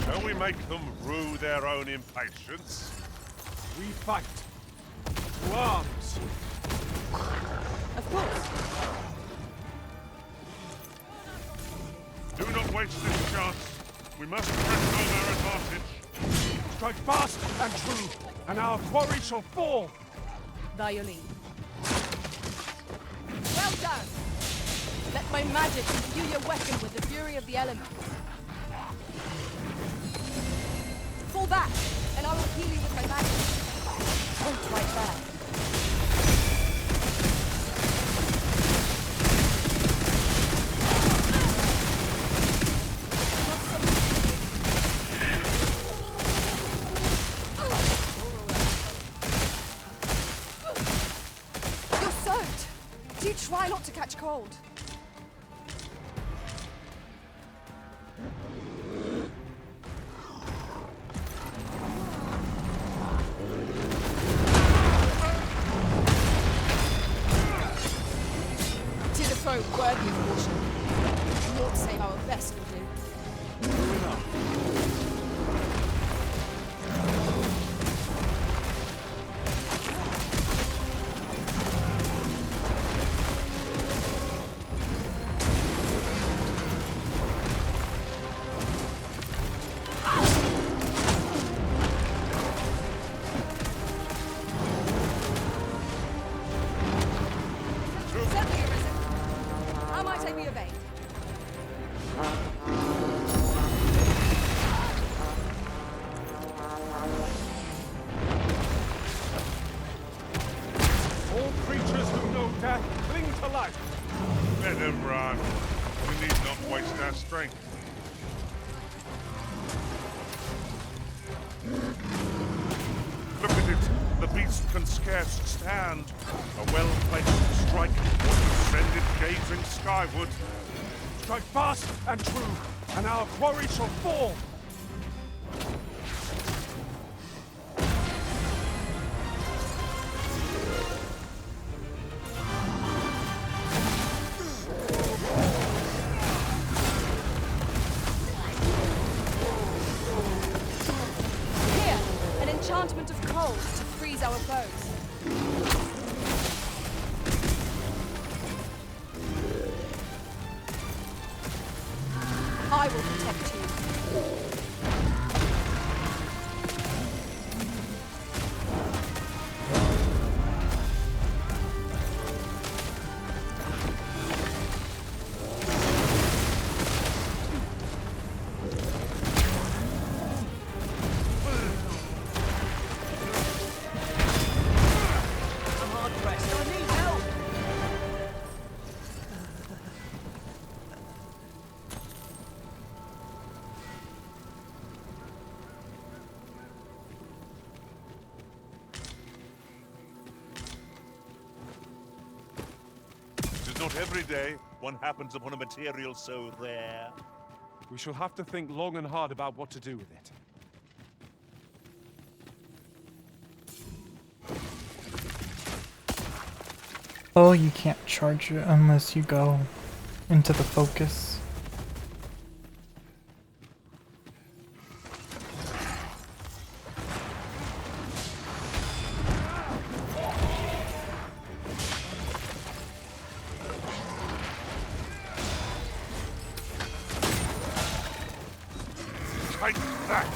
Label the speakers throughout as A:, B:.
A: Shall we make them rue their own impatience?
B: We fight. To arms.
C: Of course.
A: Do not waste this chance. We must press on our advantage.
B: Strike fast and true, and our quarry shall fall.
C: By your leave. Well done! Let my magic imbue your weapon with the fury of the elements. Fall back, and I will heal you with my magic. Hold right there. You're soaked. Do try not to catch cold. Worthy of caution. Not to say our best will do.
A: Let them run. We need not waste our strength. Look at it. The beast can scarce stand. A well-placed strike would send it gazing skyward.
B: Strike fast and true, and our quarry shall fall.
C: Enchantment of cold to freeze our foes. I will protect you.
A: Not every day one happens upon a material so rare.
B: We shall have to think long and hard about what to do with it.
D: Oh, you can't charge it unless you go into the focus.
A: Take that!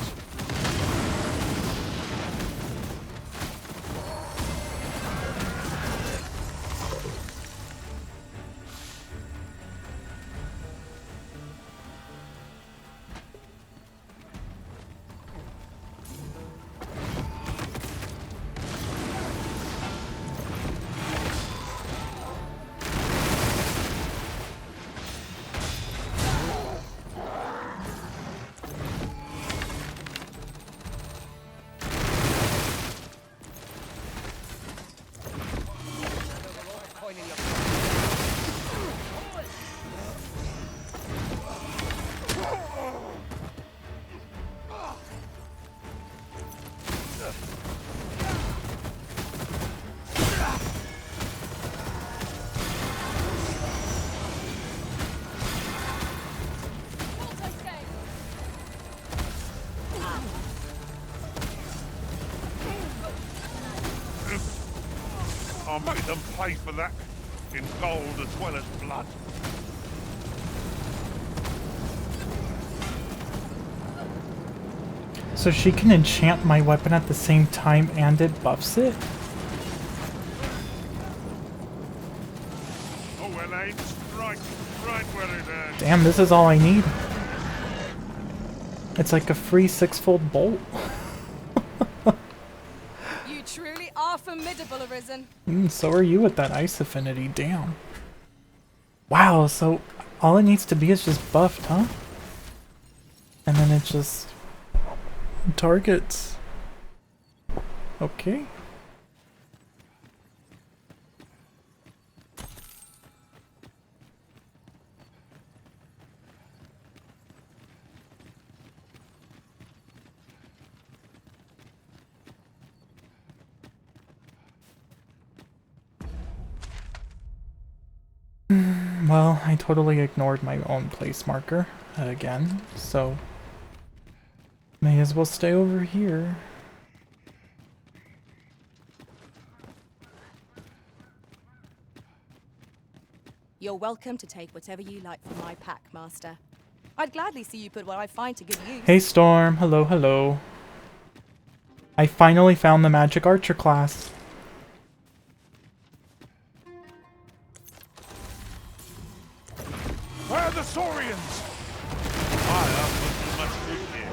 A: I'll make them pay for that in gold as well as blood.
D: So she can enchant my weapon at the same time and it buffs it?
A: Oh, well, aimed right where it hurts.
D: Damn, this is all I need. It's like a free 6-fold bolt.
C: You truly are formidable, Arisen.
D: So are you with that ice affinity, damn. Wow, so all it needs to be is just buffed, huh? And then it just targets. Okay. Well, I totally ignored my own place marker again, so may as well stay over here.
C: You're welcome to take whatever you like from my pack, Master. I'd gladly see you put what I find to good use.
D: Hey Storm, hello, hello. I finally found the Magic Archer class.
B: Where are the Saurians?
A: Fire will do much good here.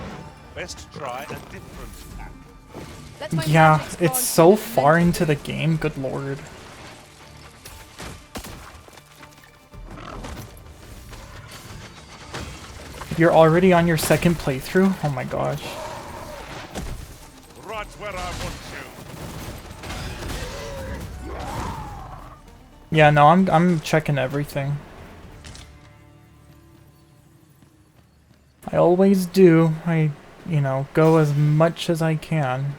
A: Best try a different pack.
C: Let my
D: Yeah,
C: magic
D: it's
C: spawn
D: so
C: you
D: far
C: mental
D: into the
C: food.
D: game, good lord. You're already on your second playthrough? Oh my gosh.
A: Right where I want you.
D: Yeah, no, I'm checking everything. I always do. You know, go as much as I can.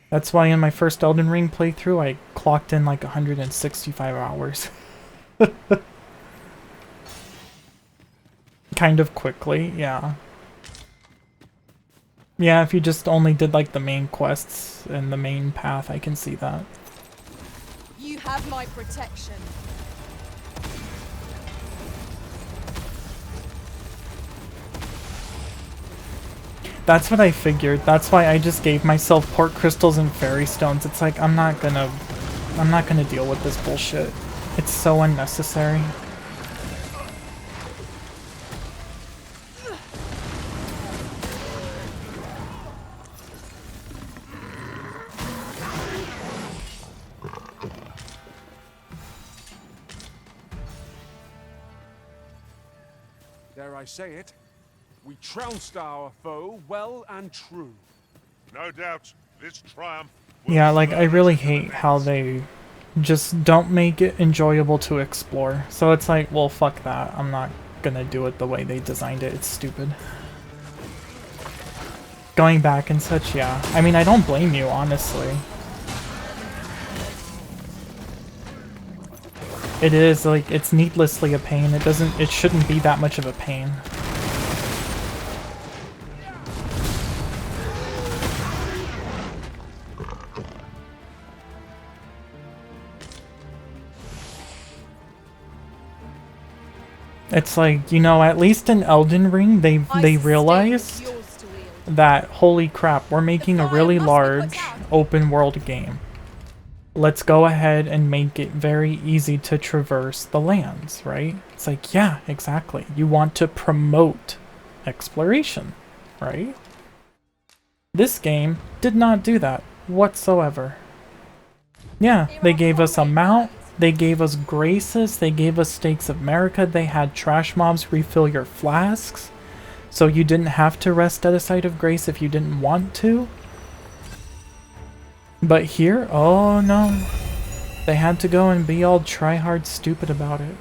D: That's why in my first Elden Ring playthrough, I clocked in like 165 hours. Kind of quickly, yeah. Yeah, if you just only did like the main quests and the main path, I can see that.
C: You have my protection.
D: That's what I figured. That's why I just gave myself port crystals and fairy stones. It's like I'm not gonna deal with this bullshit. It's so unnecessary.
B: Dare I say it? We trounced our foe well and true.
A: No doubt, this triumph will
D: Yeah, like I
A: spur
D: really
A: us to the
D: hate how
A: next.
D: they just don't make it enjoyable to explore. So it's like, well, fuck that. I'm not gonna do it the way they designed it. It's stupid. Going back and such, yeah. I mean, I don't blame you, honestly. It is, like, it's needlessly a pain. It shouldn't be that much of a pain. It's like, you know, at least in Elden Ring, they
C: Ice
D: realized
C: stay is yours to wield.
D: that, holy crap, we're making a
C: fire
D: really
C: must be put
D: large
C: out.
D: open world game. Let's go ahead and make it very easy to traverse the lands, right? It's like, yeah, exactly. You want to promote exploration, right? This game did not do that whatsoever. Yeah, they gave us a mount, they gave us graces, they gave us Stakes of America, they had trash mobs refill your flasks, so you didn't have to rest at a site of grace if you didn't want to. But here, oh no. They had to go and be all try-hard stupid about it.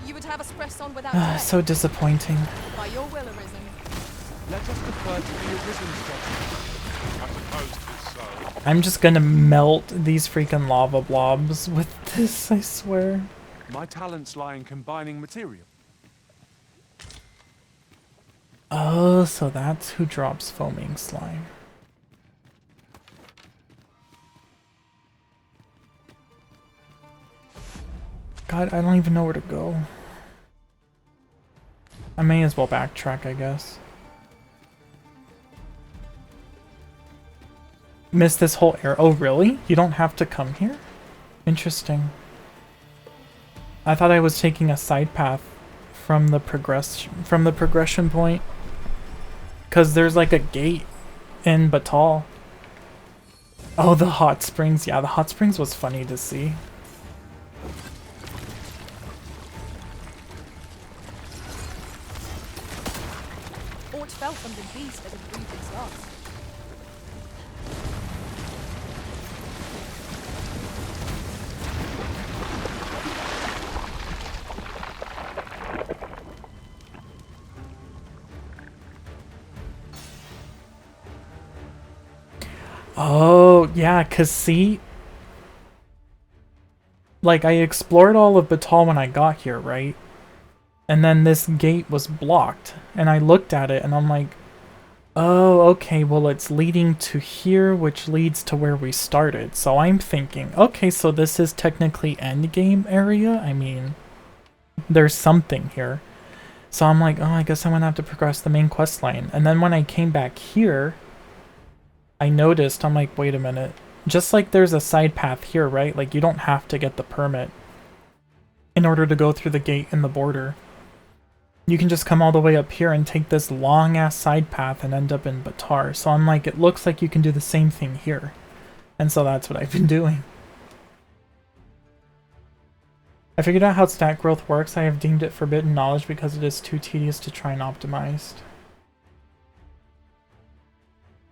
C: You would have us press on without delay.
D: So disappointing.
C: By your will, Arisen.
B: Let us defer to the Arisen's judgment.
A: I suppose it's so.
D: I'm just gonna melt these freaking lava blobs with this, I swear.
B: My talents lie in combining material.
D: Oh, so that's who drops foaming slime. God, I don't even know where to go. I may as well backtrack, I guess. Missed this whole area. Oh, really? You don't have to come here? Interesting. I thought I was taking a side path from the progression point. Cause there's like a gate in Batal. Oh, the hot springs. Yeah, the hot springs was funny to see.
C: Aught fell from the beast as it breathed its last.
D: Oh, yeah, cause see, like I explored all of Batal when I got here, right? And then this gate was blocked, and I looked at it and I'm like, oh, okay, well it's leading to here, which leads to where we started. So I'm thinking, okay, so this is technically endgame area? I mean, there's something here. So I'm like, oh, I guess I'm gonna have to progress the main quest line. And then when I came back here, I noticed, I'm like, wait a minute. Just like there's a side path here, right? Like you don't have to get the permit in order to go through the gate in the border. You can just come all the way up here and take this long ass side path and end up in Batar. So I'm like, it looks like you can do the same thing here. And so that's what I've been doing. I figured out how stat growth works. I have deemed it forbidden knowledge because it is too tedious to try and optimize.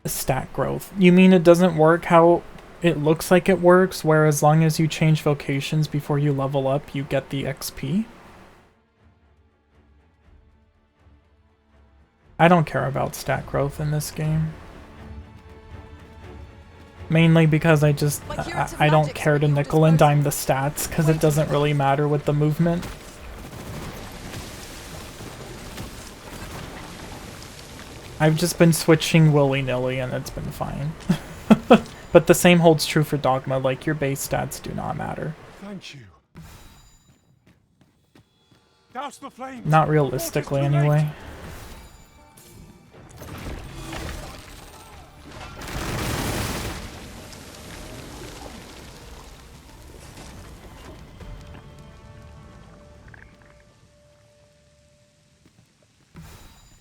D: Stat growth. You mean it doesn't work how it looks like it works, where as long as you change vocations before you level up, you get the XP? I don't care about stat growth in this game. Mainly because I don't care to nickel and dime the stats, because it doesn't really matter with the movement. I've just been switching willy-nilly and it's been fine. But the same holds true for Dogma, like your base stats do not matter.
B: Thank you. Douse the flames.
D: Not realistically, anyway.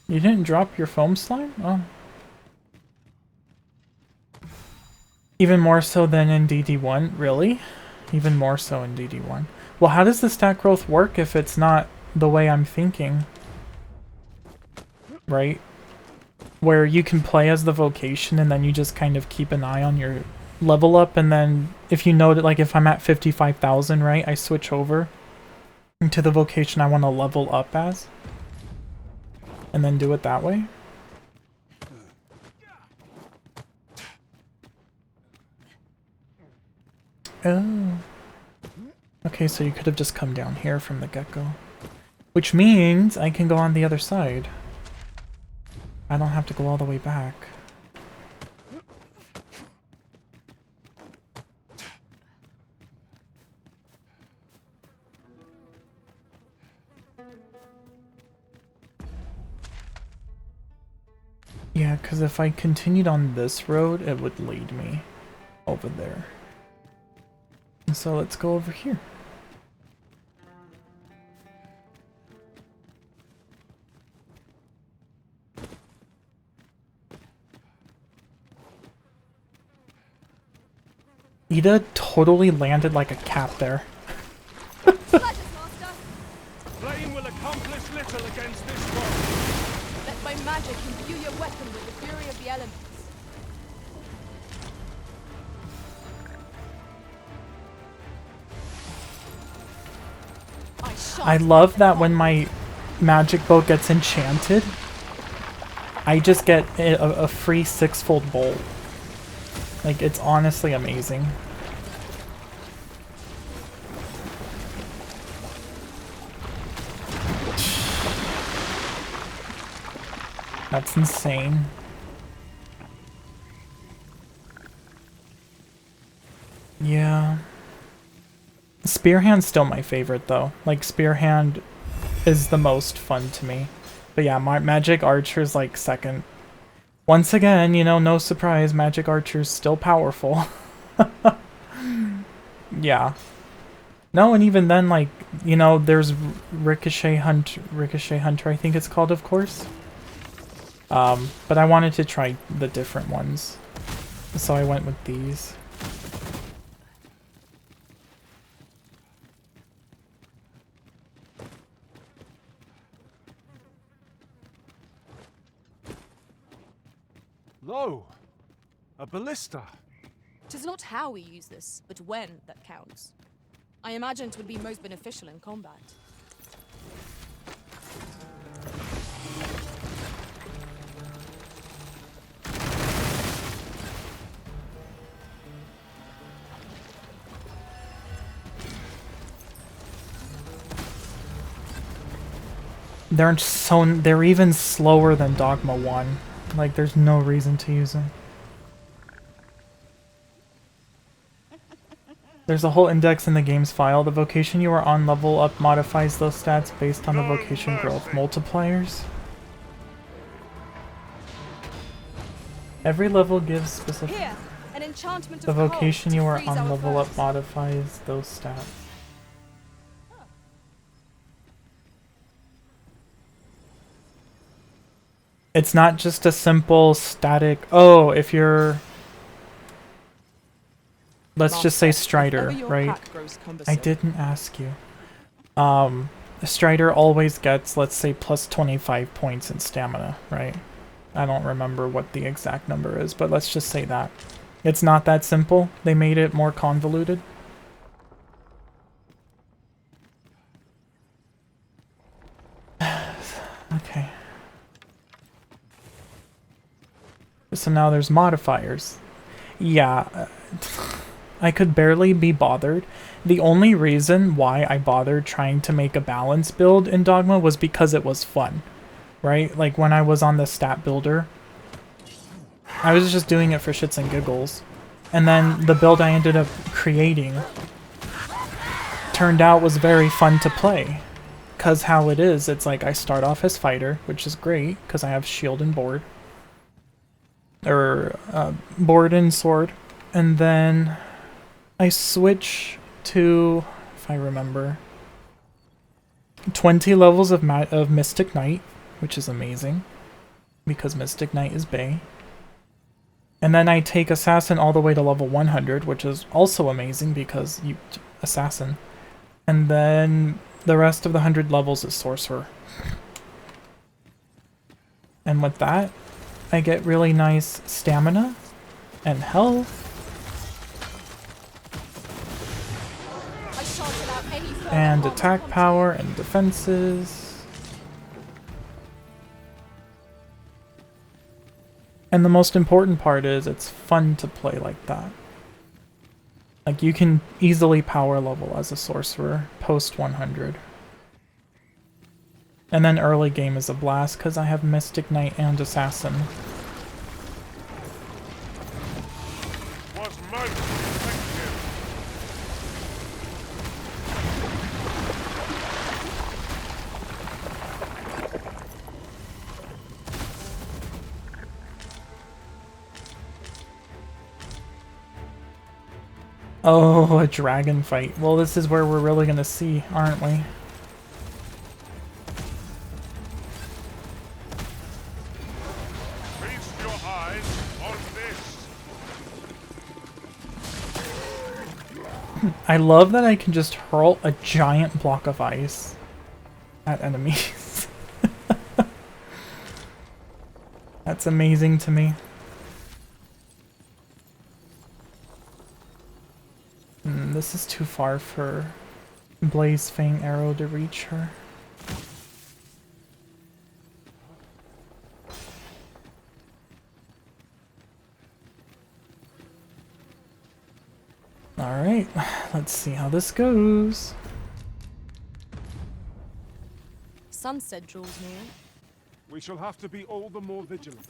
D: You didn't drop your foam slime? Oh. Even more so than in DD1? Really? Even more so in DD1. Well, how does the stat growth work if it's not the way I'm thinking? Right? Where you can play as the vocation and then you just kind of keep an eye on your level up, and then if you know that, like if I'm at 55,000, right, I switch over into the vocation I want to level up as. And then do it that way? Oh. Okay, so you could have just come down here from the get-go. Which means I can go on the other side. I don't have to go all the way back. Yeah, because if I continued on this road, it would lead me over there. And so let's go over here. Ida totally landed like a cat there.
B: Flame will accomplish little against this foe.
C: Let my magic imbue your weapon with the fury of the elements.
D: I love that when my magic bow gets enchanted, I just get a free 6-fold bolt. Like, it's honestly amazing. That's insane. Yeah. Spearhand's still my favorite though. Like Spearhand is the most fun to me. But yeah, Magic Archer's like second. Once again, you know, no surprise, Magic Archer's still powerful. Yeah. No, and even then, like, you know, there's Ricochet Hunter, I think it's called, of course. But I wanted to try the different ones, so I went with these.
B: Lo! A ballista!
C: 'Tis not how we use this, but when that counts. I imagine 'twould be most beneficial in combat.
D: They're even slower than Dogma 1. Like, there's no reason to use them. There's a whole index in the game's file. The vocation you are on level up modifies those stats based on the vocation growth multipliers. Every level gives specific...
C: Here, an enchantment
D: The
C: of cold
D: vocation
C: to
D: you are
C: freeze
D: on
C: our
D: level up
C: foes.
D: modifies those stats. It's not just a simple static... Oh, if you're... Let's just say
C: Master,
D: Strider,
C: if ever your
D: right?
C: pack grows
D: I
C: cumbersome,
D: didn't ask you. Strider always gets, let's say, plus 25 points in stamina, right? I don't remember what the exact number is, but let's just say that. It's not that simple. They made it more convoluted. Okay. So now there's modifiers. Yeah, I could barely be bothered. The only reason why I bothered trying to make a balance build in Dogma was because it was fun, right? Like when I was on the stat builder, I was just doing it for shits and giggles. And then the build I ended up creating turned out was very fun to play. Because how it is, it's like I start off as fighter, which is great because I have shield and board. Or board and sword. And then I switch to, if I remember, 20 levels of Mystic Knight, which is amazing because Mystic Knight is Bay. And then I take Assassin all the way to level 100, which is also amazing because you Assassin. And then the rest of the 100 levels is Sorcerer. And with that, I get really nice stamina and health.
C: I shan't allow any further
D: And
C: harm to
D: attack
C: come to
D: power
C: you.
D: and defenses. And the most important part is it's fun to play like that. Like you can easily power level as a sorcerer post 100. And then early game is a blast because I have Mystic Knight and Assassin.
A: Was most effective.
D: Oh, a dragon fight. Well, this is where we're really gonna see, aren't we?
A: Feast your eyes on this.
D: I love that I can just hurl a giant block of ice at enemies. That's amazing to me. This is too far for Blaze Fang Arrow to reach her. Alright, let's see how this goes.
C: Sunset draws near.
B: We shall have to be all the more vigilant.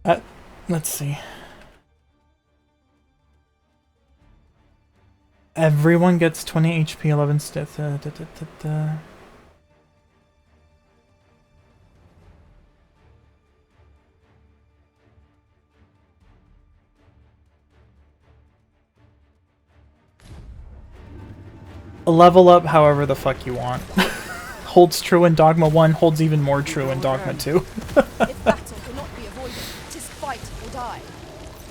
D: Let's see. Everyone gets 20 HP, 11 stith. Level up however the fuck you want. Holds true in Dogma 1, holds even more true in Dogma 2.
C: If battle cannot be avoided, 'tis fight or die.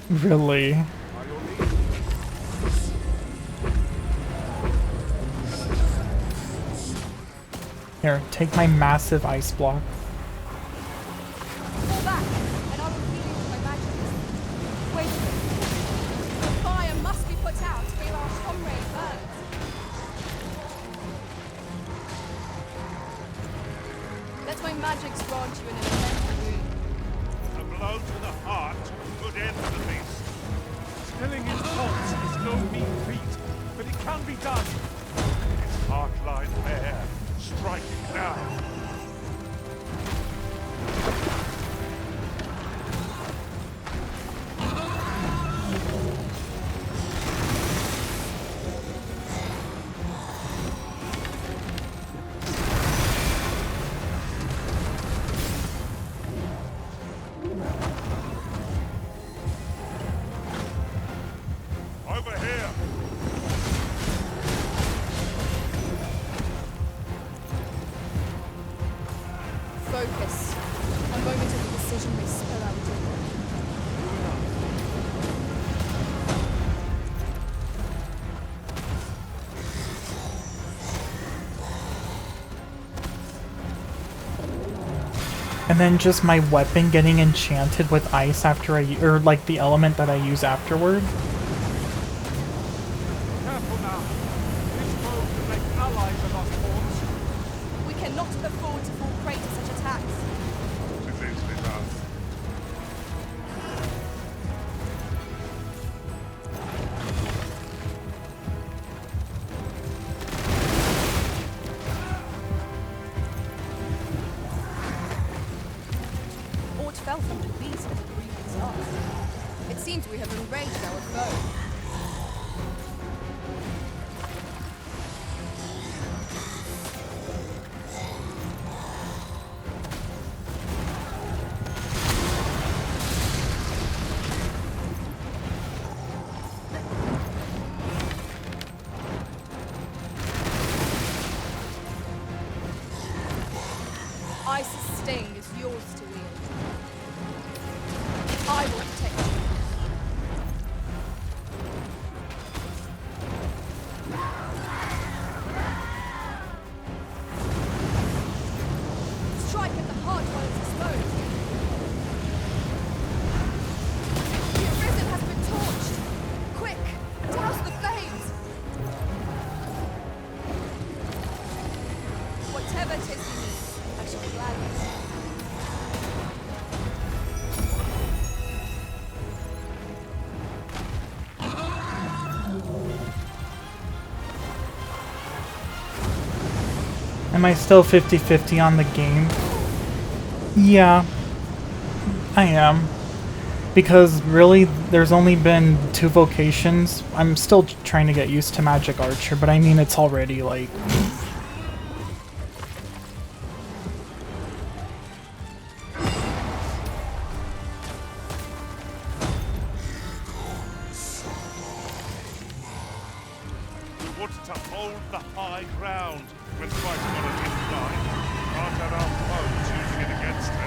D: Really? Here, take my massive ice block.
C: Fall back, and I will heal you with my magic. Wait a minute. The fire must be put out ere our comrade burns. Let my magics grant you an elemental wound.
A: A blow to the heart could end the beast.
B: Stilling his pulse is no mean feat, but it can be done.
A: His heart lies bare. Strike it now. Over here.
C: Focus. A moment of indecision may spill out deeper.
D: And then just my weapon getting enchanted with ice after or like the element that I use afterward.
B: Careful now. This foe can make allies of us pawns.
C: We cannot afford to fall prey to such attacks.
A: It is easily done.
C: Aught fell from the beast with a grievous loss. It seems we have enraged our foe. Ice's sting is yours to wield. I will protect you. Strike at the heart while it's exposed. The arisen has been torched. Quick, douse the flames. Whatever 'tis you need, I shall gladly serve.
D: Am I still 50-50 on the game? Yeah, I am. Because really, there's only been 2 vocations. I'm still trying to get used to Magic Archer, but I mean, it's already like...
A: We want to hold the high ground when fighting on an incline. Can't have our foes using it against us.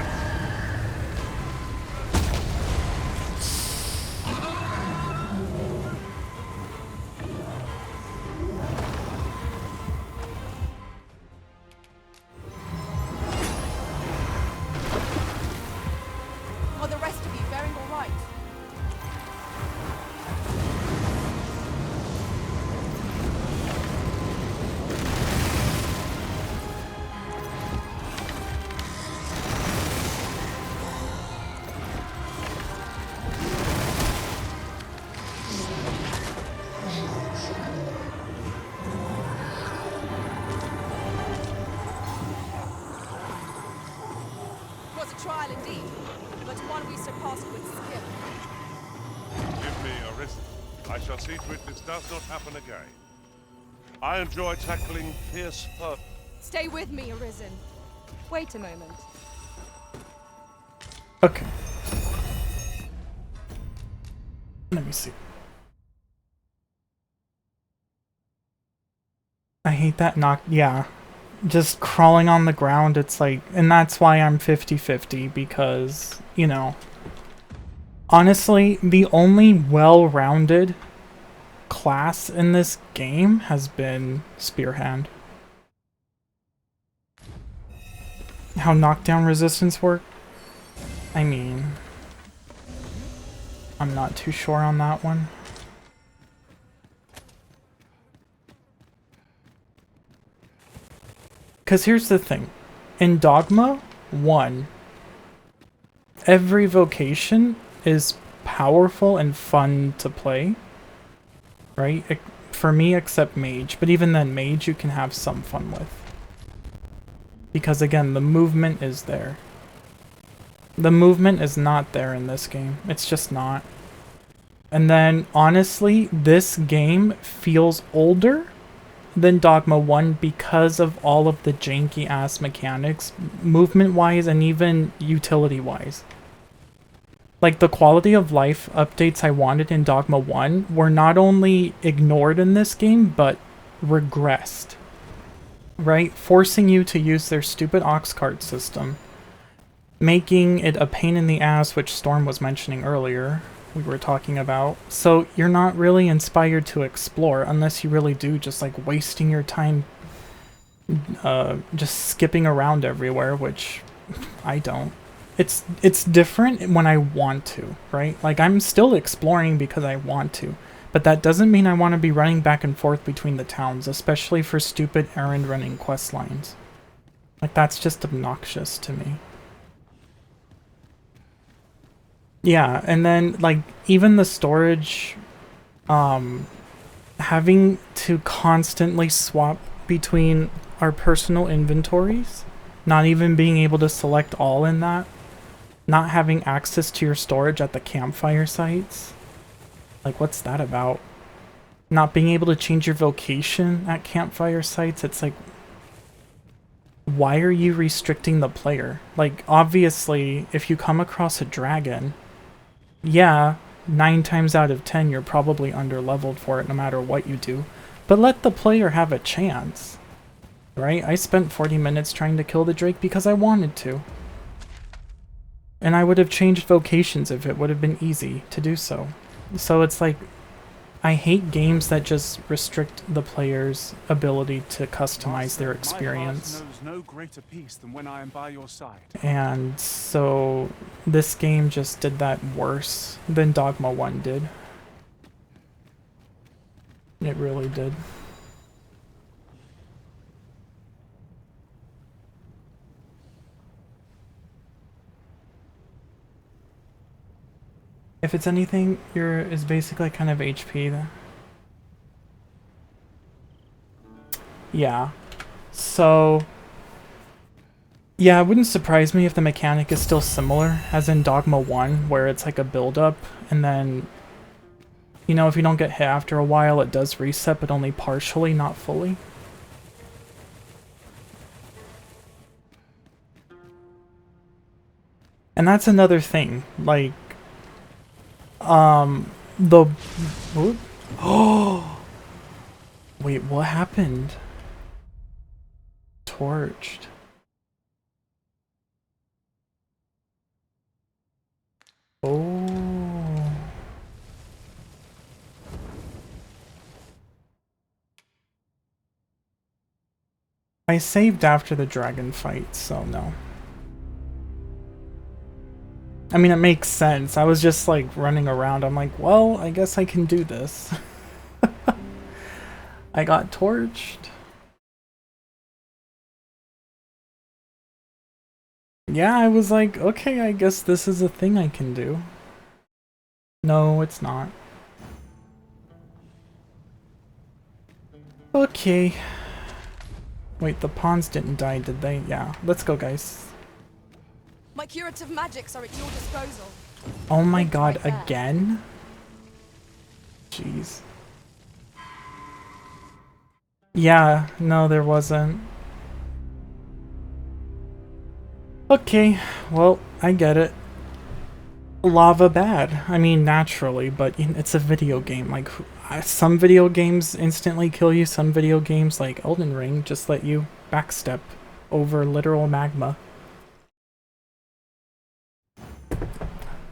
C: Are the rest of you bearing all right?
A: I shall see to it this does not happen again. I enjoy tackling fierce foes.
C: Stay with me, Arisen. Wait a moment.
D: Okay. Let me see. I hate that knock. Yeah. Just crawling on the ground, it's like, and that's why I'm 50-50 because, you know, honestly, the only well-rounded class in this game has been Spearhand. How knockdown resistance work? I mean, I'm not too sure on that one. Because here's the thing. In Dogma 1, every vocation is powerful and fun to play. Right? For me, except Mage. But even then, Mage you can have some fun with. Because again, the movement is there. The movement is not there in this game. It's just not. And then, honestly, this game feels older than Dogma 1 because of all of the janky ass mechanics, movement wise and even utility wise. Like the quality of life updates I wanted in Dogma 1 were not only ignored in this game, but regressed. Right? Forcing you to use their stupid ox cart system, making it a pain in the ass, which Storm was mentioning earlier. We were talking about. So you're not really inspired to explore unless you really do, just like wasting your time just skipping around everywhere, which I don't. It's different when I want to, right? Like I'm still exploring because I want to, but that doesn't mean I want to be running back and forth between the towns, especially for stupid errand running quest lines. Like that's just obnoxious to me. Yeah, and then, like, even the storage, having to constantly swap between our personal inventories, not even being able to select all in that, not having access to your storage at the campfire sites. Like, what's that about? Not being able to change your vocation at campfire sites, it's like, why are you restricting the player? Like, obviously, if you come across a dragon, yeah, 9 times out of 10 you're probably under-leveled for it no matter what you do. But let the player have a chance. Right? I spent 40 minutes trying to kill the Drake because I wanted to. And I would have changed vocations if it would have been easy to do so. So it's like, I hate games that just restrict the player's ability to customize their experience.
B: My heart knows no greater peace than when I am by your side.
D: And so this game just did that worse than Dogma 1 did. It really did. If it's anything, is basically kind of HP then. Yeah. So yeah, it wouldn't surprise me if the mechanic is still similar as in Dogma 1, where it's like a build-up, and then, you know, if you don't get hit after a while, it does reset, but only partially, not fully. And that's another thing, like, the... Oh! Wait, what happened? Torched. Oh. I saved after the dragon fight, so no. I mean, it makes sense. I was just like running around. I'm like, well, I guess I can do this. I got torched. Yeah, I was like, okay, I guess this is a thing I can do. No, it's not. Okay. Wait, the pawns didn't die, did they? Yeah, let's go, guys.
C: My curative magics are at your disposal.
D: Oh my
C: It's
D: god,
C: right there.
D: again? Jeez. Yeah, no, there wasn't. Okay, well, I get it. Lava bad. I mean, naturally, but it's a video game. Like, some video games instantly kill you, some video games, like Elden Ring, just let you backstep over literal magma.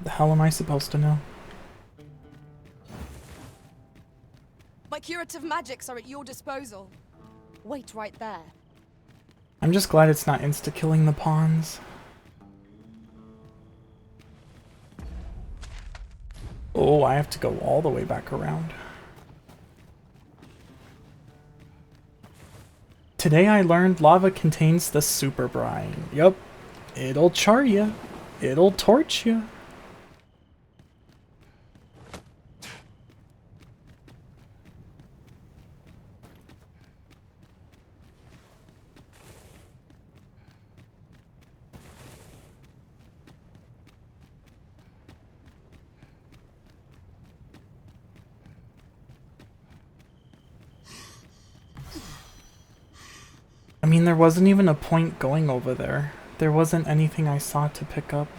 D: The hell am I supposed to know?
C: My curative magics are at your disposal. Wait right there.
D: I'm just glad it's not insta-killing the pawns. Oh, I have to go all the way back around. Today I learned lava contains the super brine. Yup. It'll char ya. It'll torch ya. I mean, there wasn't even a point going over there. There wasn't anything I saw to pick up.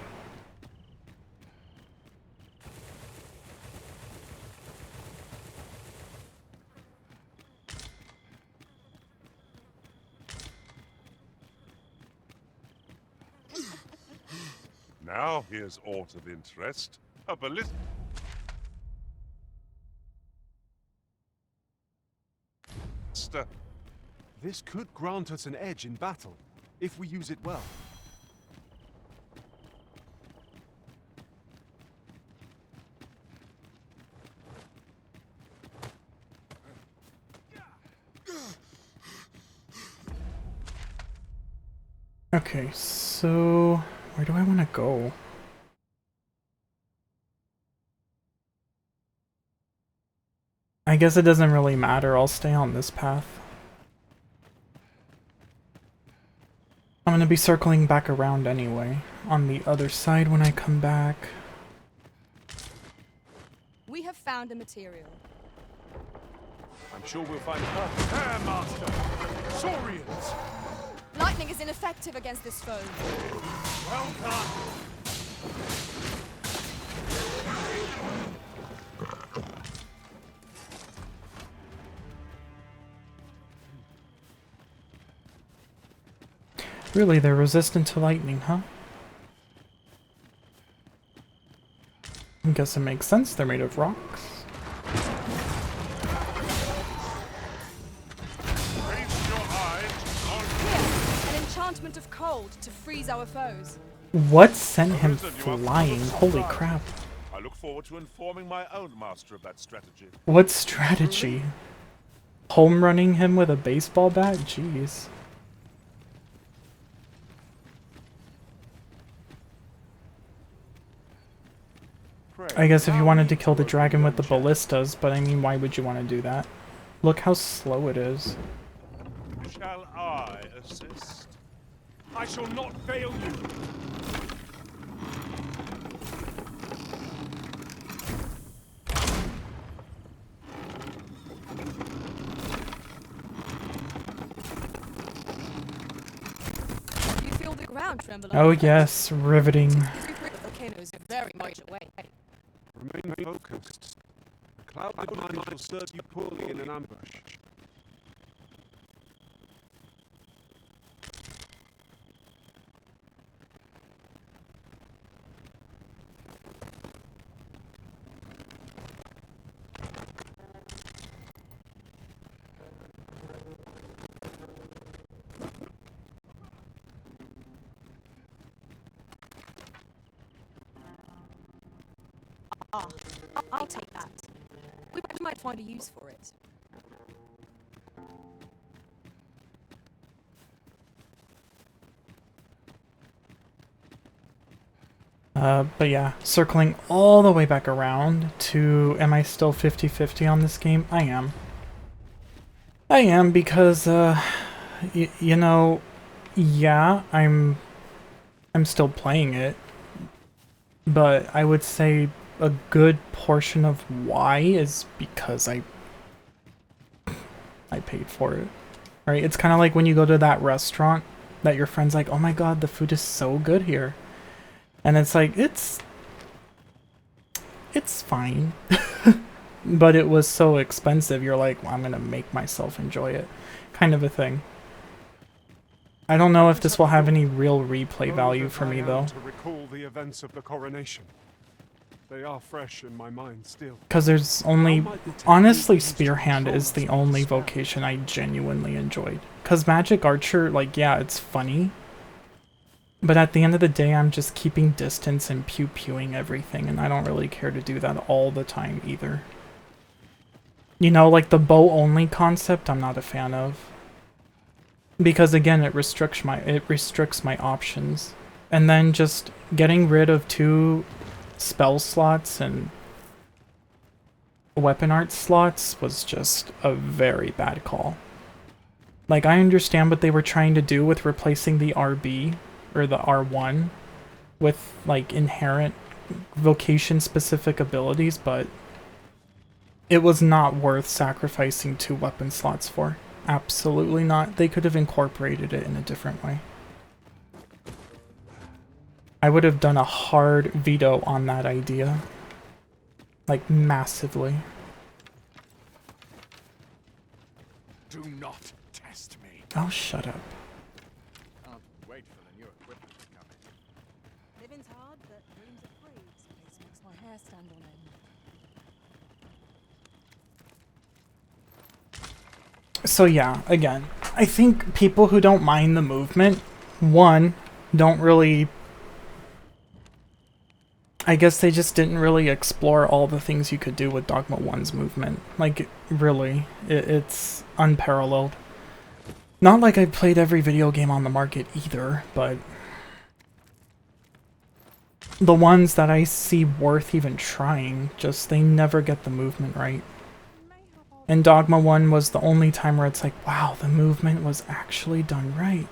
A: Now here's aught of interest. A ballista.
B: This could grant us an edge in battle, if we use it well.
D: Okay, so where do I want to go? I guess it doesn't really matter. I'll stay on this path. I'm gonna be circling back around anyway, on the other side when I come back.
C: We have found a material.
B: I'm sure we'll find her. Air Master! Saurians!
C: Lightning is ineffective against this foe.
B: Well done!
D: Really, they're resistant to lightning, huh? I guess it makes sense, they're made of rocks.
A: Raise your eyes on
C: Here, an enchantment of cold to freeze our foes.
D: What sent him flying? Holy crap.
A: I look forward to informing my own master of that strategy.
D: What strategy? Home running him with a baseball bat? Jeez. I guess if you wanted to kill the dragon with the ballistas, but I mean, why would you want to do that? Look how slow it is.
A: Shall I assist?
B: I shall not fail you!
C: You feel the ground tremble.
D: Oh yes, riveting.
C: Volcanoes are very much away.
B: Remain focused. A cloud mind will serve you poorly in an ambush.
C: Ah, I'll take that. We might find a use for it.
D: But yeah, circling all the way back around to, am I still 50-50 on this game? I am. I am because, you know, yeah, I'm still playing it, but I would say a good portion of why is because I paid for it. Right? It's kind of like when you go to that restaurant that your friend's like, "Oh my god, the food is so good here." And it's like, it's fine. But it was so expensive, you're like, well, I'm gonna make myself enjoy it. Kind of a thing. I don't know if this will have any real replay value for me, though.
B: To recall the events of the coronation. They are fresh in my mind still.
D: Because there's only... Honestly, Spearhand is the only vocation I genuinely enjoyed. Because Magic Archer, like, yeah, it's funny. But at the end of the day, I'm just keeping distance and pew-pewing everything, and I don't really care to do that all the time either. You know, like the bow-only concept, I'm not a fan of. Because again, it restricts my options. And then just getting rid of 2 spell slots and weapon art slots was just a very bad call. Like, I understand what they were trying to do with replacing the RB, or the R1, with, like, inherent vocation-specific abilities, but it was not worth sacrificing 2 weapon slots for. Absolutely not. They could have incorporated it in a different way. I would have done a hard veto on that idea. Like, massively.
B: Do not test me.
D: Oh, shut up.
B: Wait for the new equipment to come in.
C: Living's hard, but dreams are free. Space makes my hair stand on end.
D: So yeah, again, I think people who don't mind the movement, one, don't really... I guess they just didn't really explore all the things you could do with Dogma 1's movement. Like, really, it's unparalleled. Not like I've played every video game on the market either, but... the ones that I see worth even trying, just they never get the movement right. And Dogma 1 was the only time where it's like, wow, the movement was actually done right.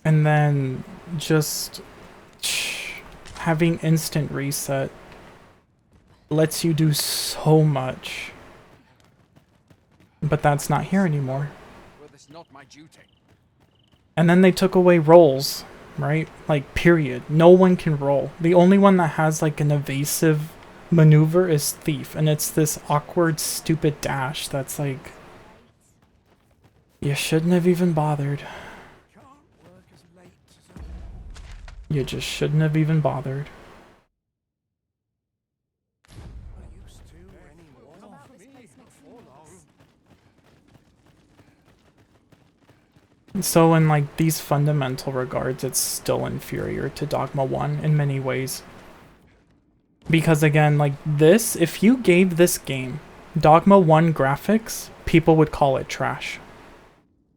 D: And then just having instant reset lets you do so much. But that's not here anymore.
B: Well, that's not my duty.
D: And then they took away rolls, right? Like, period. No one can roll. The only one that has like an evasive maneuver is Thief, and it's this awkward, stupid dash that's like... you shouldn't have even bothered. You just shouldn't have even bothered. So in like these fundamental regards, it's still inferior to Dogma 1 in many ways. Because again, like this, if you gave this game Dogma 1 graphics, people would call it trash.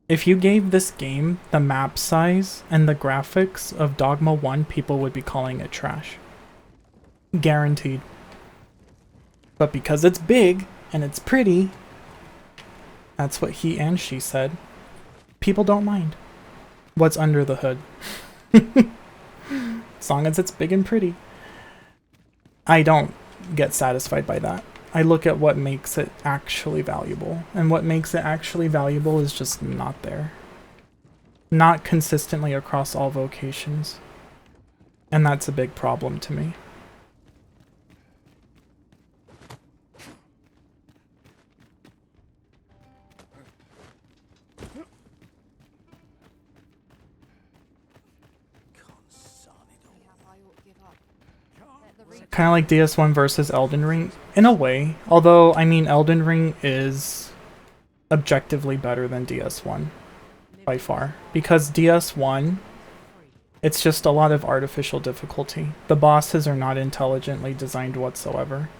D: If you gave this game the map size and the graphics of Dogma 1, people would be calling it trash. Guaranteed. But because it's big and it's pretty, that's what he and she said, people don't mind what's under the hood. As long as it's big and pretty. I don't get satisfied by that. I look at what makes it actually valuable, and what makes it actually valuable is just not there. Not consistently across all vocations. And that's a big problem to me. Kind of like DS1 versus Elden Ring, in a way. Although, I mean, Elden Ring is objectively better than DS1, by far. Because DS1, it's just a lot of artificial difficulty. The bosses are not intelligently designed whatsoever.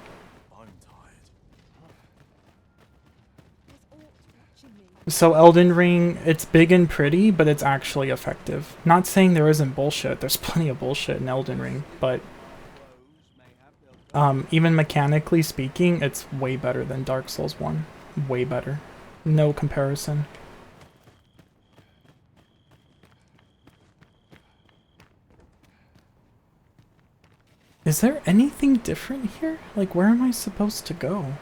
D: So Elden Ring, it's big and pretty, but it's actually effective. Not saying there isn't bullshit, there's plenty of bullshit in Elden Ring, but... even mechanically speaking, it's way better than Dark Souls 1. Way better. No comparison. Is there anything different here? Like, where am I supposed to go?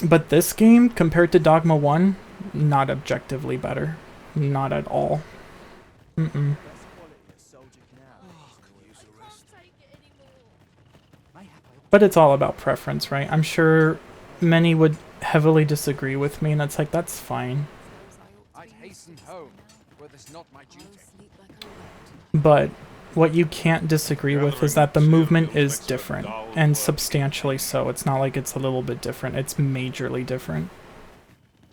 D: But this game, compared to Dogma 1, not objectively better. Not at all. Mm-mm. But it's all about preference, right? I'm sure many would heavily disagree with me, and it's like, that's fine.
B: I'd hasten home, were this not my duty.
D: But what you can't disagree with is that the movement is different, and substantially so. It's not like it's a little bit different, it's majorly different.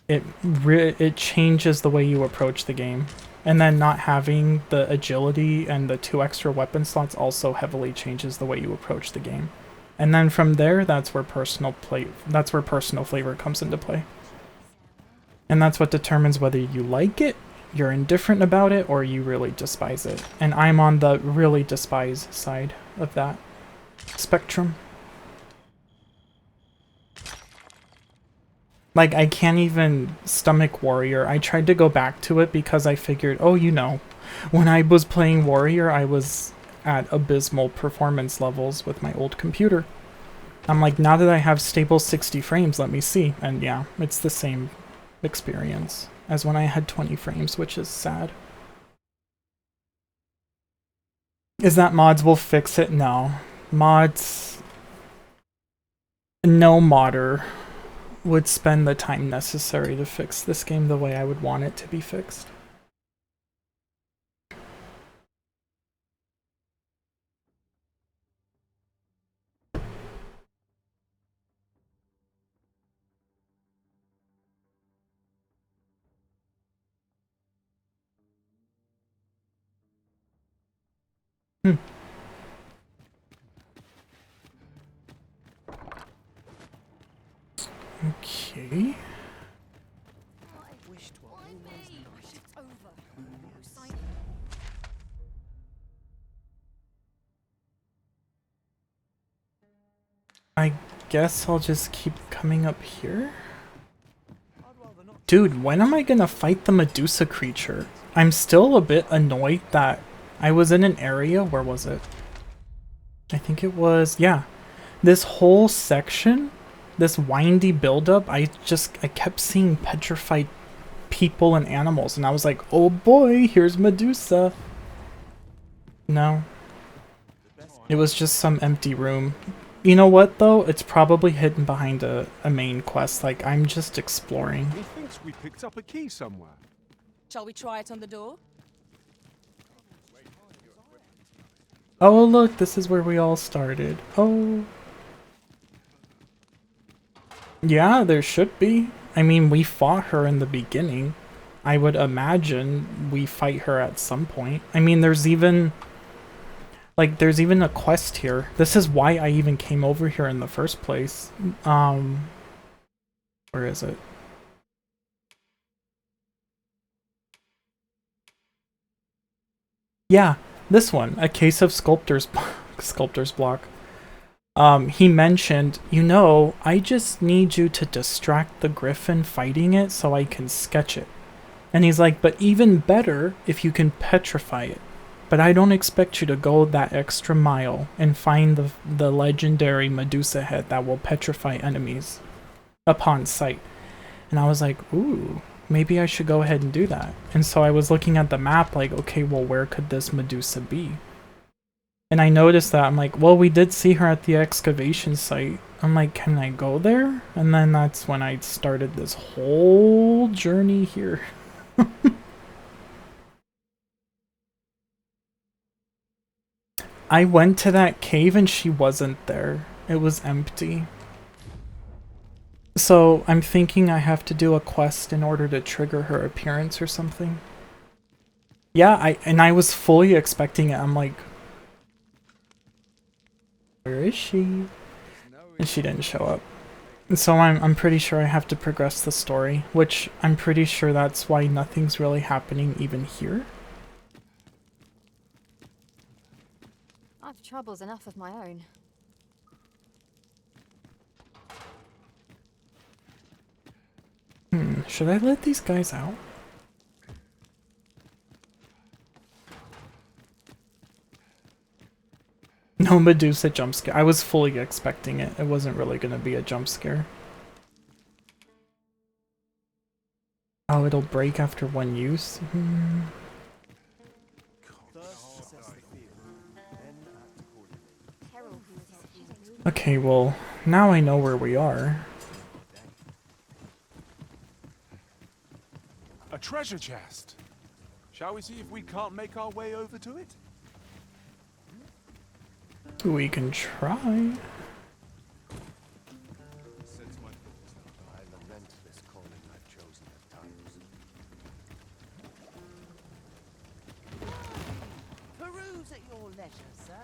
D: It changes the way you approach the game. And then not having the agility and the 2 extra weapon slots also heavily changes the way you approach the game. And then from there, that's where personal flavor comes into play. And that's what determines whether you like it, you're indifferent about it, or you really despise it. And I'm on the really despise side of that spectrum. Like, I can't even stomach Warrior. I tried to go back to it because I figured, oh, you know, when I was playing Warrior, I was at abysmal performance levels with my old computer. I'm like, now that I have stable 60 frames, let me see. And yeah, it's the same experience as when I had 20 frames, which is sad. Is that mods will fix it? No. Mods... No modder would spend the time necessary to fix this game the way I would want it to be fixed. Okay. I guess I'll just keep coming up here. Dude, when am I gonna fight the Medusa creature? I'm still a bit annoyed that I was in an area, where was it? I think it was, yeah. This whole section, this windy buildup, I kept seeing petrified people and animals, and I was like, oh boy, here's Medusa. No. It was just some empty room. You know what, though? It's probably hidden behind a main quest. Like, I'm just exploring.
B: He thinks we picked up a key somewhere.
C: Shall we try it on the door?
D: Oh, look, this is where we all started. Oh. Yeah, there should be. I mean, we fought her in the beginning. I would imagine we fight her at some point. I mean, there's even a quest here. This is why I even came over here in the first place. Where is it? Yeah, this one, A Case of Sculptor's Block. He mentioned, you know, I just need you to distract the griffin fighting it so I can sketch it. And he's like, but even better if you can petrify it. But I don't expect you to go that extra mile and find the legendary Medusa head that will petrify enemies upon sight. And I was like, ooh, maybe I should go ahead and do that. And so I was looking at the map like, okay, well, where could this Medusa be? And I noticed that. I'm like, well, we did see her at the excavation site. I'm like, can I go there? And then that's when I started this whole journey here. I went to that cave and she wasn't there. It was empty. So I'm thinking I have to do a quest in order to trigger her appearance or something. Yeah, I was fully expecting it. I'm like, where is she? And she didn't show up. And so I'm pretty sure I have to progress the story, which I'm pretty sure that's why nothing's really happening even here.
E: I've troubles enough of my own.
D: Hmm. Should I let these guys out? No Medusa jump scare. I was fully expecting it. It wasn't really going to be a jump scare. Oh, it'll break after one use? Okay, well, now I know where we are.
B: A treasure chest. Shall we see if we can't make our way over to it?
D: We can try.
F: Since my I lament this calling I've chosen at times.
G: Peruse at your leisure, sir.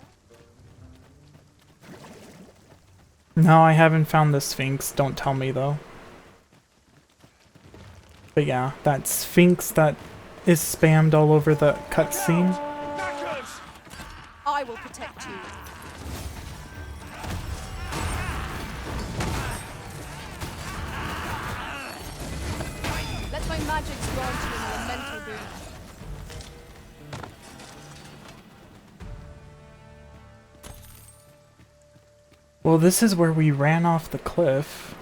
D: No, I haven't found the Sphinx. Don't tell me, though. But yeah, that Sphinx that is spammed all over the cutscene.
C: I will protect you. Let my magic grant you an elemental boon.
D: Well, this is where we ran off the cliff.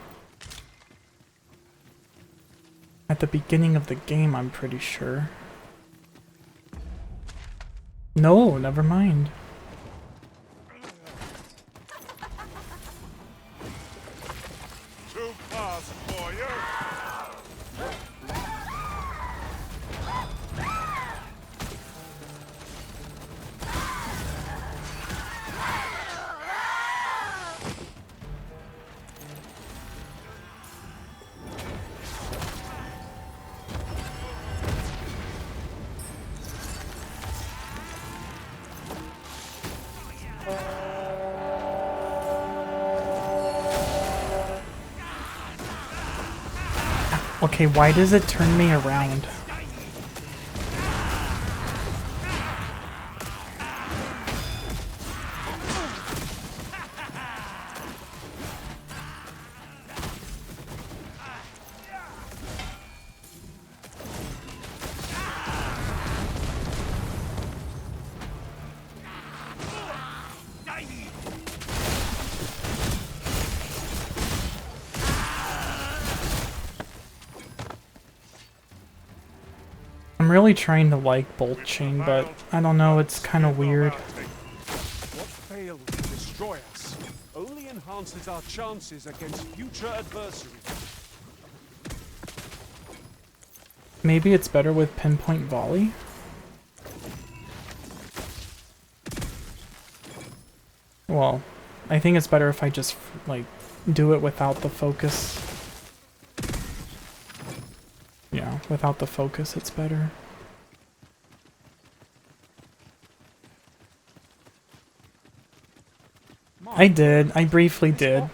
D: At the beginning of the game, I'm pretty sure. No, never mind.
A: Too fast for you.
D: Okay, why does it turn me around? I'm really trying to like Bolt Chain, but I don't know, it's kind of weird.
B: What failed to destroy us only enhances our chances against future adversaries.
D: Maybe it's better with Pinpoint Volley? Well, I think it's better if I just, like, do it without the focus. Yeah, without the focus, it's better. I did. I briefly did.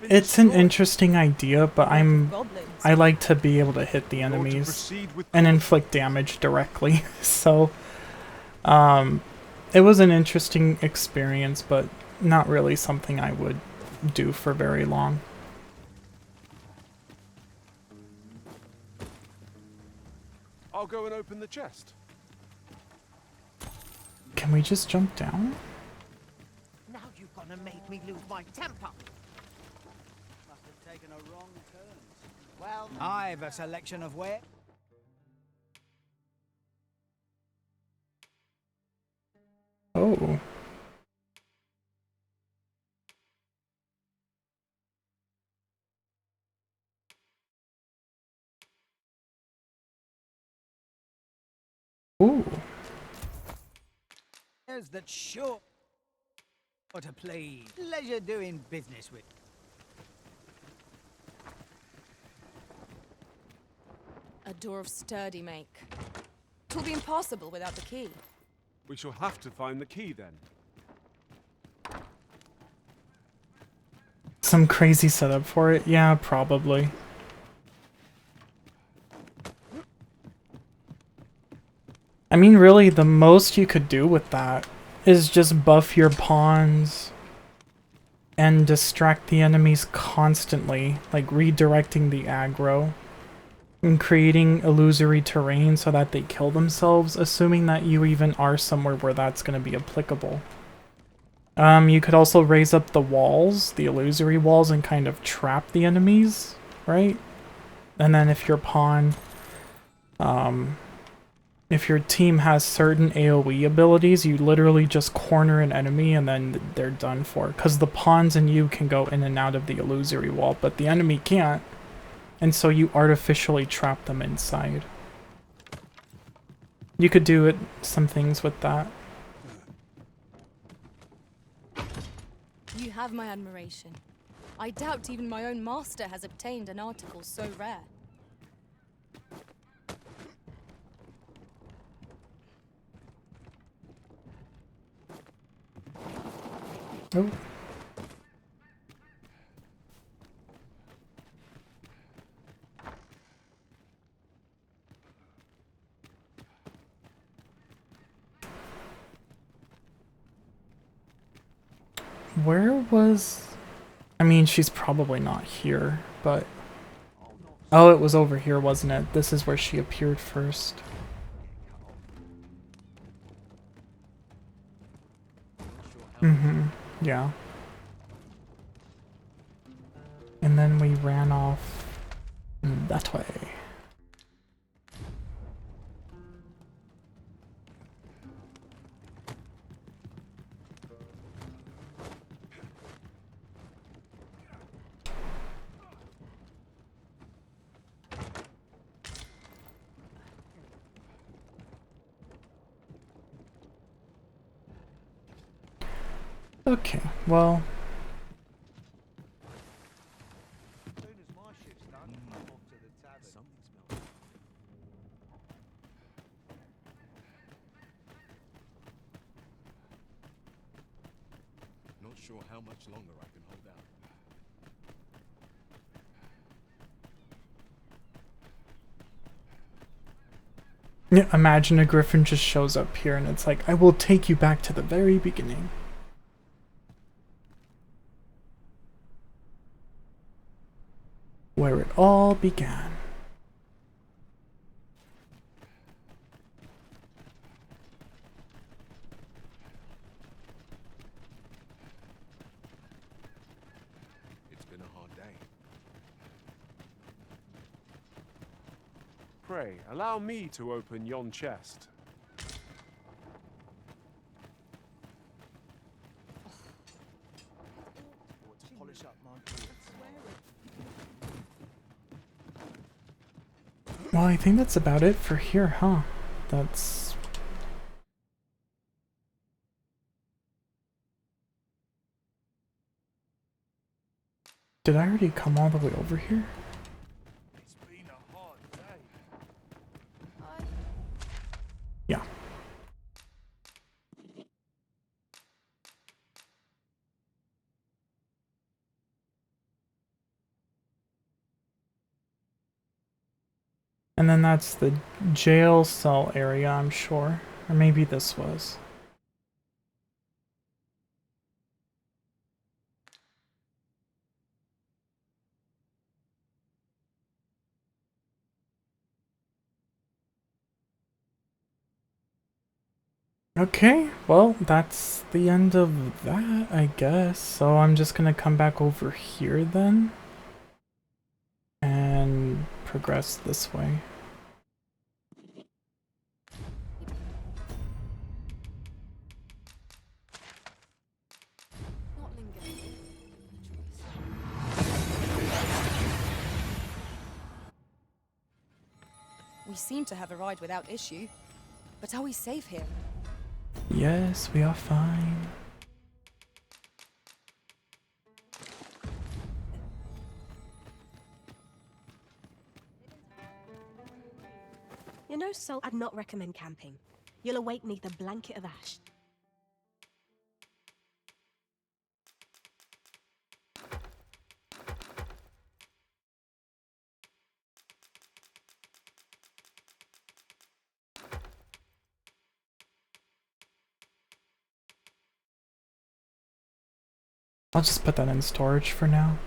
D: It's an interesting idea, but I like to be able to hit the enemies and inflict damage directly. So, it was an interesting experience, but not really something I would do for very long.
B: I'll go and open the chest.
D: Can we just jump down?
G: Now you're gonna make me lose my temper. Must have taken a wrong turn. Well, I've a selection of where.
D: Oh. Ooh.
G: There's that sure to play pleasure doing business with.
C: A door of sturdy make. 'Twill be impossible without the key.
B: We shall have to find the key then.
D: Some crazy setup for it? Yeah, probably. I mean, really, the most you could do with that is just buff your pawns and distract the enemies constantly, like redirecting the aggro. and creating illusory terrain so that they kill themselves, assuming that you even are somewhere where that's going to be applicable. You could also raise up the walls, the illusory walls, and kind of trap the enemies, right? And then if your pawn, if your team has certain AoE abilities, you literally just corner an enemy and then they're done for. Because the pawns and you can go in and out of the illusory wall, but the enemy can't. And so you artificially trap them inside. You could do some things with that.
C: You have my admiration. I doubt even my own master has obtained an article so rare.
D: Oh. Where was... I mean, she's probably not here, but... Oh, it was over here, wasn't it? This is where she appeared first. Mm-hmm. Yeah. And then we ran off that way. Okay, well...
F: As soon as my shift's done, I'm off to the tavern. Something smells.
A: Not sure how much longer I can hold out.
D: Yeah, imagine a griffin just shows up here and it's like, I will take you back to the very beginning. Where it all began.
A: It's been a hard day.
B: Pray, allow me to open yon chest.
F: To polish up my gear.
D: Well, I think that's about it for here, huh? That's... Did I already come all the way over here?
A: It's been a hard day.
D: Yeah. And then that's the jail cell area, I'm sure. Or maybe this was. Okay, well, that's the end of that, I guess. So I'm just gonna come back over here then. And progress this way.
C: Not linger. We seem to have arrived without issue. But are we safe here?
D: Yes, we are fine.
H: You know, Sol, I'd not recommend camping. You'll awake neath a blanket of ash.
D: I'll just put that in storage for now.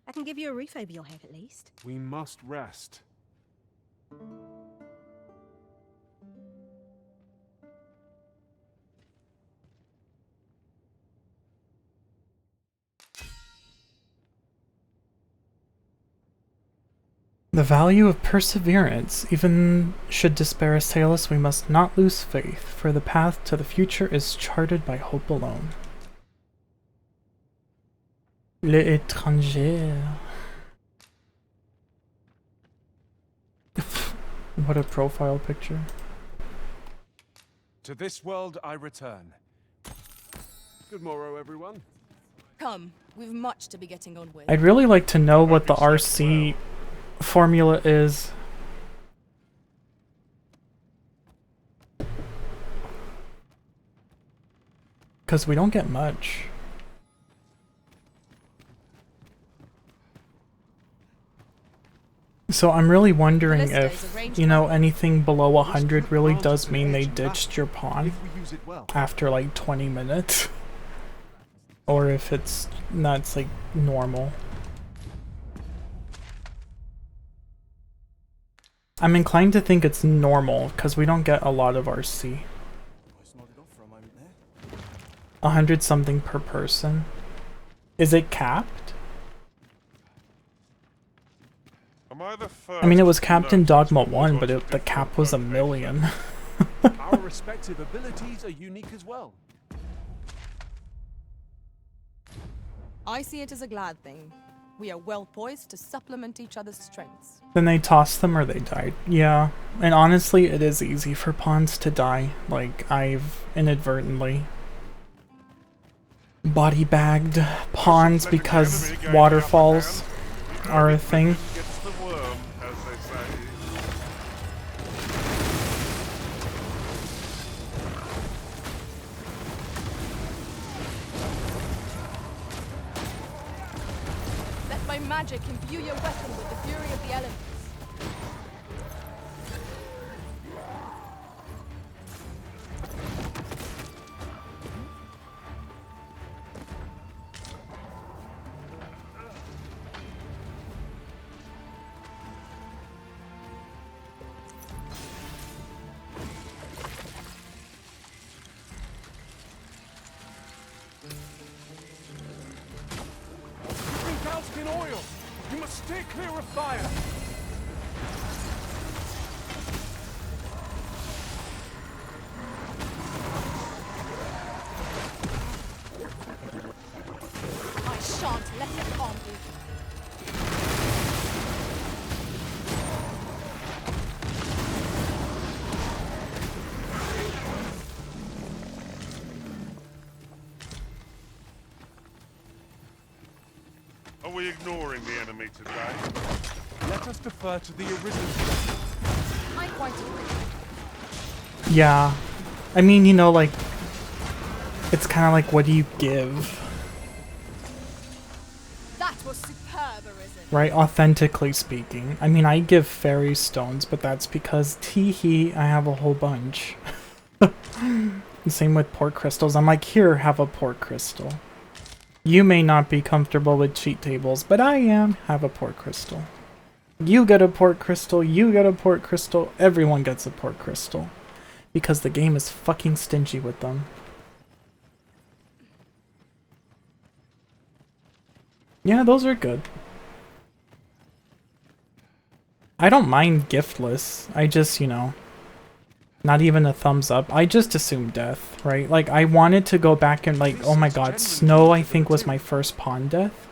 H: I can give you a roof over your head at least.
B: We must rest.
D: The value of perseverance. Even should despair assail us, we must not lose faith, for the path to the future is charted by hope alone. L'étranger. What a profile picture.
B: To this world I return. Good morrow, everyone.
C: Come, we've much to be getting on with.
D: I'd really like to know what the RC formula is. Because we don't get much. So I'm really wondering if, you know, anything below 100 really does mean they ditched your pawn
B: If we use it well.
D: after like 20 minutes. Or if it's not, like normal. I'm inclined to think it's normal because we don't get a lot of RC. 100 something per person. Is it capped?
A: Am I the first
D: I mean, it was
A: to
D: capped in
A: notice
D: Dogma
A: what
D: 1, but
A: was
D: the cap was a million.
B: Our respective abilities are unique as well.
C: I see it as a glad thing. We are well poised to supplement each other's strengths.
D: Then they tossed them or they died. Yeah, and honestly, it is easy for pawns to die. Like, I've inadvertently body bagged pawns because waterfalls are a thing.
A: Gets the worm, as they say.
C: Let my magic imbue your weapon with the fury of the elements.
B: You've been doused in oil. You must stay clear of fire.
C: I shan't let it harm you.
A: Are we ignoring the enemy today?
B: Let us defer to the original.
C: I quite agree.
D: Yeah. I mean, you know, like, it's kind of like, what do you give?
C: That was superb, Arisen.
D: Right? Authentically speaking. I mean, I give fairy stones, but that's because, tee-hee, I have a whole bunch. Same with port crystals. I'm like, here, have a port crystal. You may not be comfortable with cheat tables, but I am. Have a port crystal. You get a port crystal, you get a port crystal, everyone gets a port crystal. Because the game is fucking stingy with them. Yeah, those are good. I don't mind giftless. I just, you know, not even a thumbs up. I just assume death, right? Like, I wanted to go back and, like, oh my god, Snow, I think, was my first pawn death.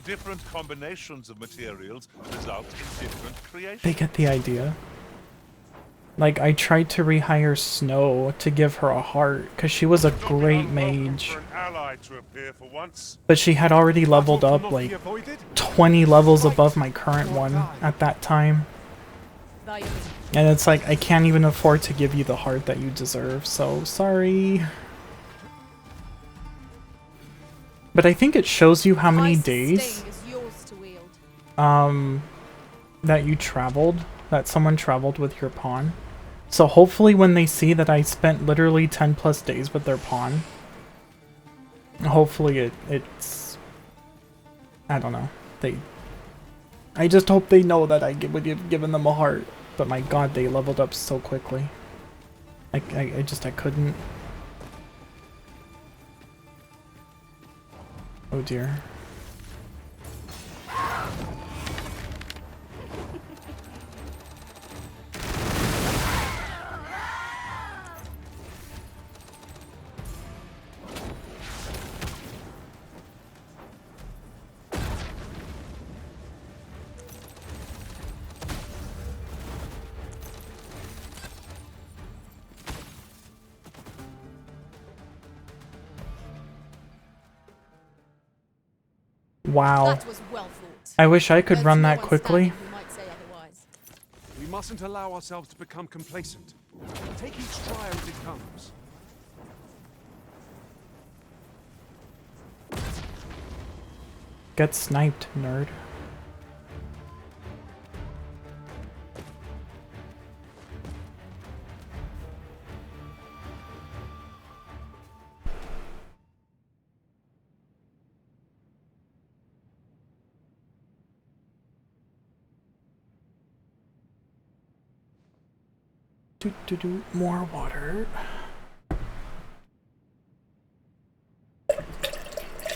A: Different combinations of materials result in different creations.
D: They get the idea. Like, I tried to rehire Snow to give her a heart, because she was a
A: Not
D: great
A: unwelcome
D: mage.
A: for an ally to appear for once.
D: But she had already leveled up, like, 20 levels above my current one at that time.
C: Thy
D: And it's like, I can't even afford to give you the heart that you deserve, so sorry. But I think it shows you how many
C: Ice
D: days
C: sting is yours to wield.
D: that you traveled, that someone traveled with your pawn. So hopefully when they see that I spent literally 10 plus days with their pawn, hopefully it's, I don't know. I just hope they know that I would have given them a heart. But my god, they leveled up so quickly. I couldn't. Oh dear. Wow.
C: That was well thought.
D: I wish I could
C: There's
D: run
C: no
D: that
C: one
D: quickly.
C: standing who might say otherwise.
B: We mustn't allow ourselves to become complacent. Take each trial as it comes.
D: Get sniped, nerd. More water.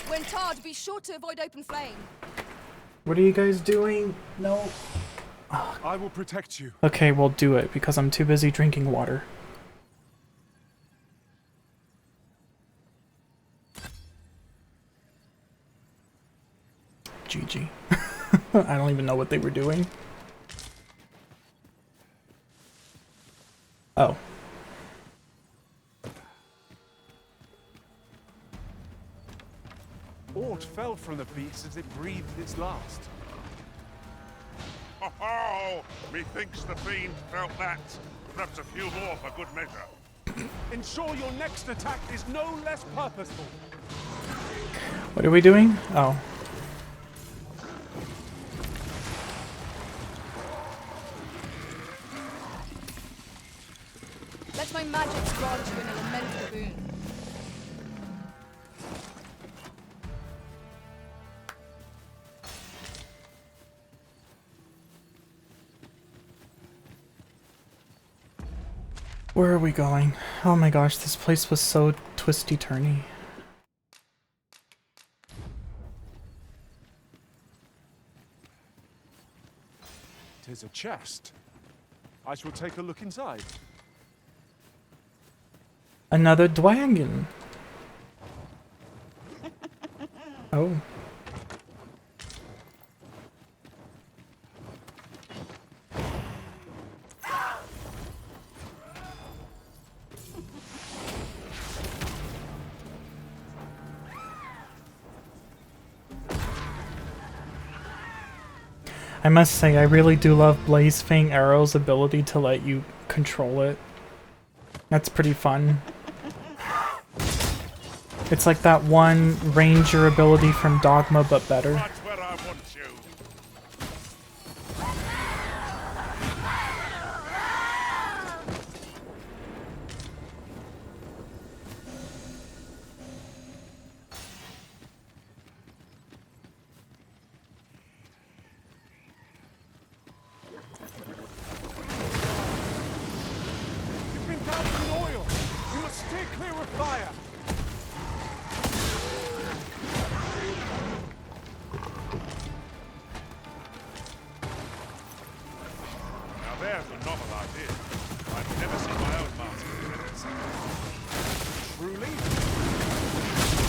C: When tarred, be sure to avoid open flame.
D: What are you guys doing? No.
B: I will protect you.
D: Okay, we'll do it because I'm too busy drinking water. GG. I don't even know what they were doing. Oh.
B: Aught fell from the beast as it breathed its last.
A: Ho ho! Methinks the fiend felt that. Perhaps a few more for good measure.
B: Ensure your next attack is no less purposeful.
D: What are we doing? Oh.
C: Let my magic grant you an elemental boon.
D: Where are we going? Oh my gosh, this place was so twisty-turny.
B: Tis a chest. I shall take a look inside.
D: Another dragon. Oh. I must say, I really do love Blazefang Arrow's ability to let you control it. That's pretty fun. It's like that one ranger ability from Dogma, but better.
A: Right where I want you.
B: You've been doused in oil. You must steer clear of fire.
A: Now there's a novel idea. I've never seen my own master do it.
B: Truly?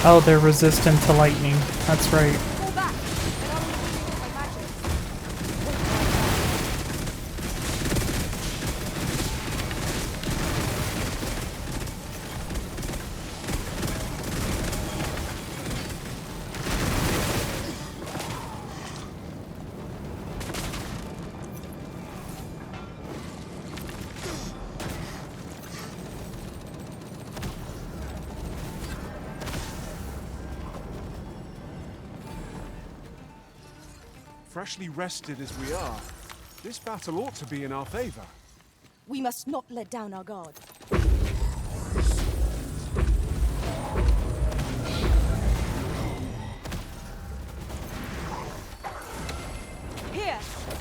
D: Oh, they're resistant to lightning. That's right.
C: Fall back, and I will heal you with my magic.
B: Freshly rested as we are, this battle ought to be in our favor.
C: We must not let down our guard.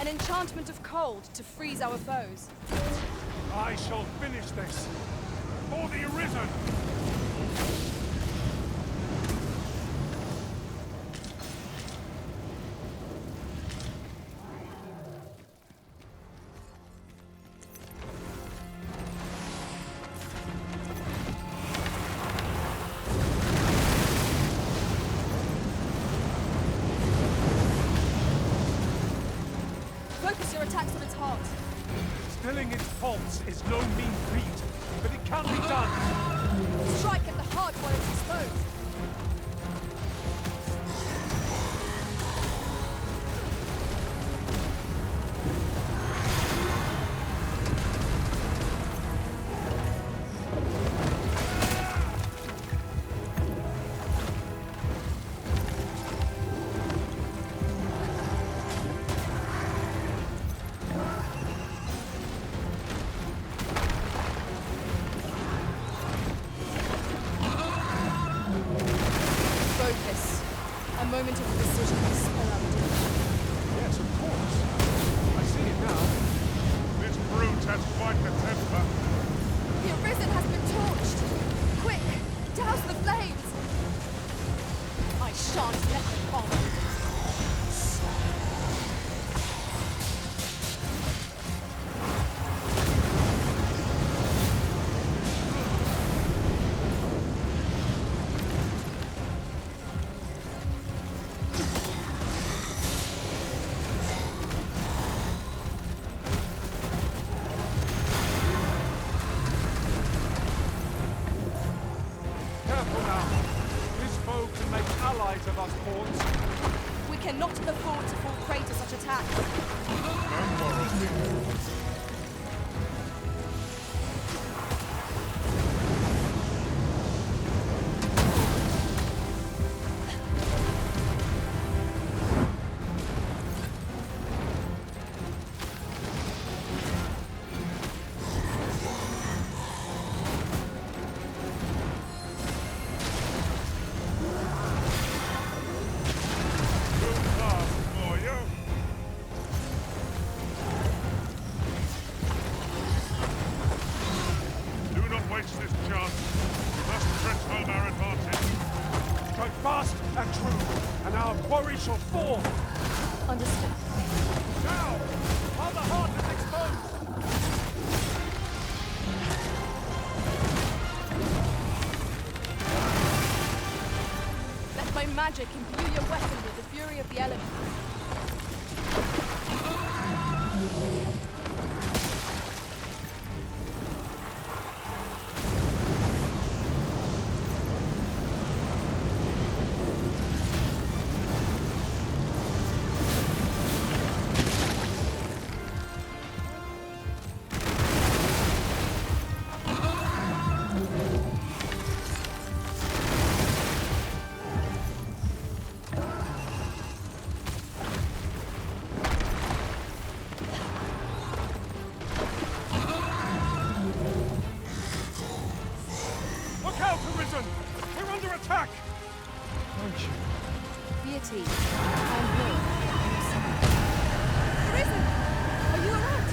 C: An enchantment of cold to freeze our foes.
B: I shall finish this. For the Arisen!
C: Focus your attacks on its heart.
B: Stilling its pulse is no mean feat, but it can be done.
C: Strike at the heart while it's exposed. Focus. A moment of decision will spell out doom.
B: Yes, of course. I see it now.
A: This brute has quite the temper.
C: The Arisen has been torched! Quick! Douse the flames! I shan't let them harm you.
B: Careful now. This foe can make allies of us pawns.
C: We cannot afford to fall prey to such attacks.
A: No quarrel here. Too fast for you. Do not waste this chance. We must press home our advantage.
B: Strike fast and true, and our quarry shall fall.
C: Understood.
B: Now, while the heart is exposed.
C: Let my magic imbue your weapon with the fury of the elements.
B: Look out, Arisen! We're under attack!
C: Be at ease. I'm here. Arisen! Are you alright?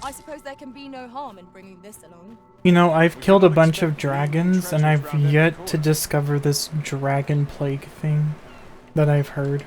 C: I suppose there can be no harm in bringing this along.
D: You know, I've killed a bunch of dragons, and I've yet to discover this dragon plague thing that I've heard.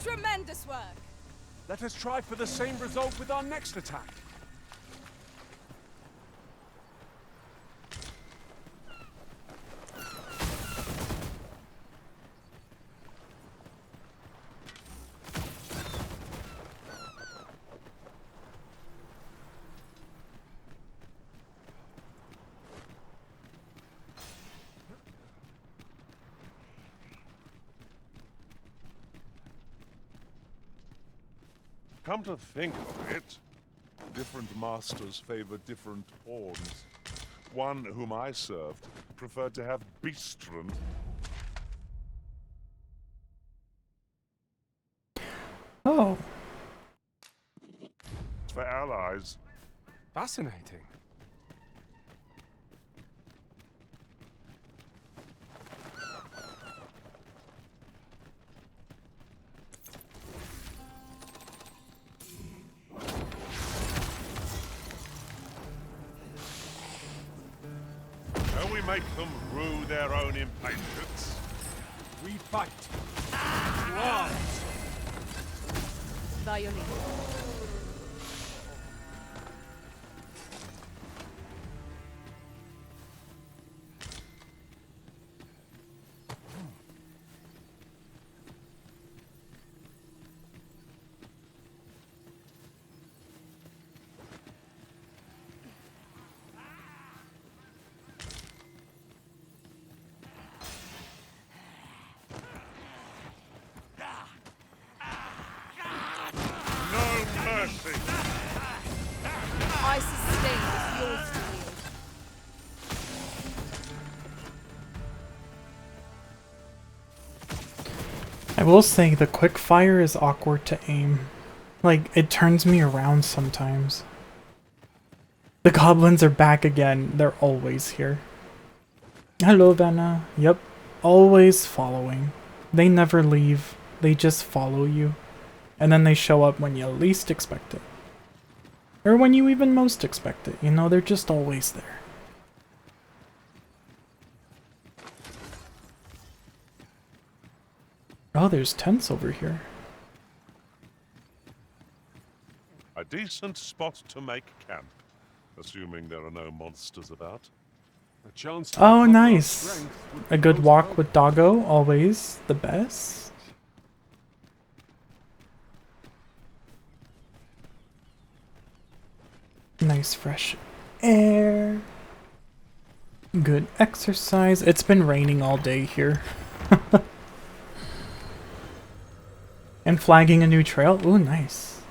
C: Tremendous work!
B: Let us try for the same result with our next attack.
A: Come to think of it, different masters favor different pawns. One whom I served preferred to have beastren.
D: Oh.
A: For allies.
B: Fascinating.
A: Shall we make them rue their own impatience?
B: We fight. Rise.
C: Violin.
A: No mercy!
C: I sustain is yours to wield.
D: I will say the quick fire is awkward to aim. Like, it turns me around sometimes. The goblins are back again. They're always here. Hello, Vanna. Yep. Always following. They never leave. They just follow you. And then they show up when you least expect it. Or when you even most expect it. You know, they're just always there. Oh, there's tents over here.
A: A decent spot to make camp, assuming there are no monsters about.
B: A chance to
D: Oh,
B: recover our
D: nice.
B: strength would
D: A
B: be
D: good
B: most
D: walk
B: welcome.
D: with Doggo, always the best. Nice fresh air. Good exercise. It's been raining all day here. And flagging a new trail. Ooh, nice.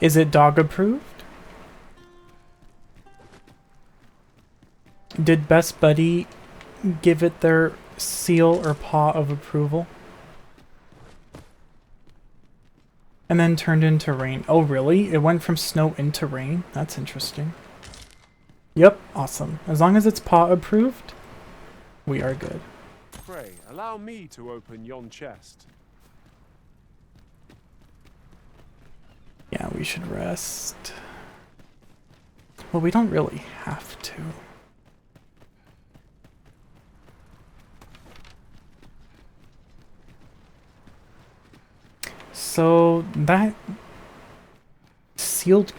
D: Is it dog approved? Did Best Buddy give it their seal or paw of approval? And then turned into rain. Oh, really? It went from snow into rain? That's interesting. Yep, awesome. As long as it's paw approved, we are good.
B: Pray, allow me to open yon chest.
D: Yeah, we should rest. Well, we don't really have to. So that sealed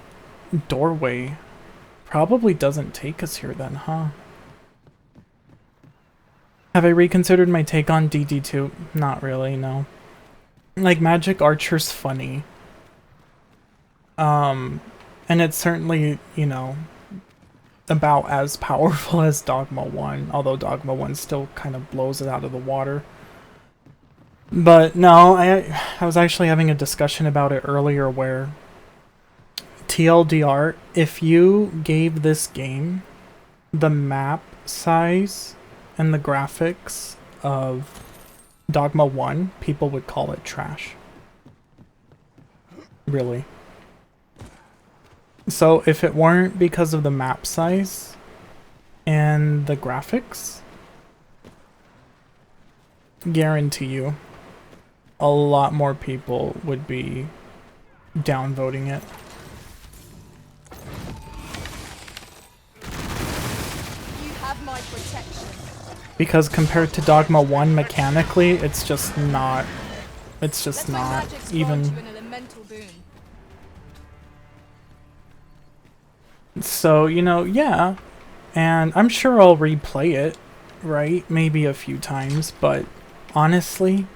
D: doorway probably doesn't take us here then, huh? Have I reconsidered my take on DD2? Not really, no. Like, Magic Archer's funny. And it's certainly, you know, about as powerful as Dogma 1, although Dogma 1 still kind of blows it out of the water. But no, I was actually having a discussion about it earlier where TLDR, if you gave this game the map size and the graphics of Dogma 1, people would call it trash. Really. So if it weren't because of the map size and the graphics, guarantee you a lot more people would be downvoting it.
C: You have my protection.
D: Because compared to Dogma 1 mechanically, it's just not... It's just
C: Let my
D: not
C: magic
D: even...
C: grant you an elemental boon.
D: So, you know, yeah. And I'm sure I'll replay it, right? Maybe a few times, but honestly...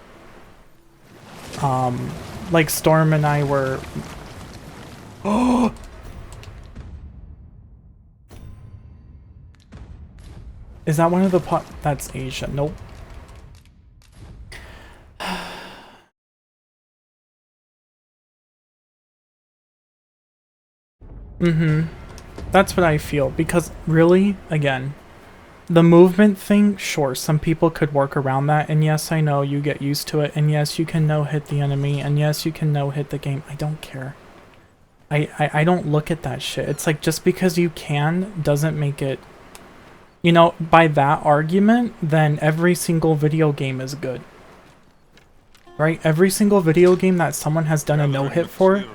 D: like Storm and I were... Oh! Is that one of the that's Asia. Nope. That's what I feel. Because really, again, the movement thing, sure, some people could work around that. And yes, I know you get used to it. And yes, you can no-hit the enemy. And yes, you can no-hit the game. I don't care. I don't look at that shit. It's like, just because you can doesn't make it... You know, by that argument, then every single video game is good. Right? Every single video game that someone has done a no-hit for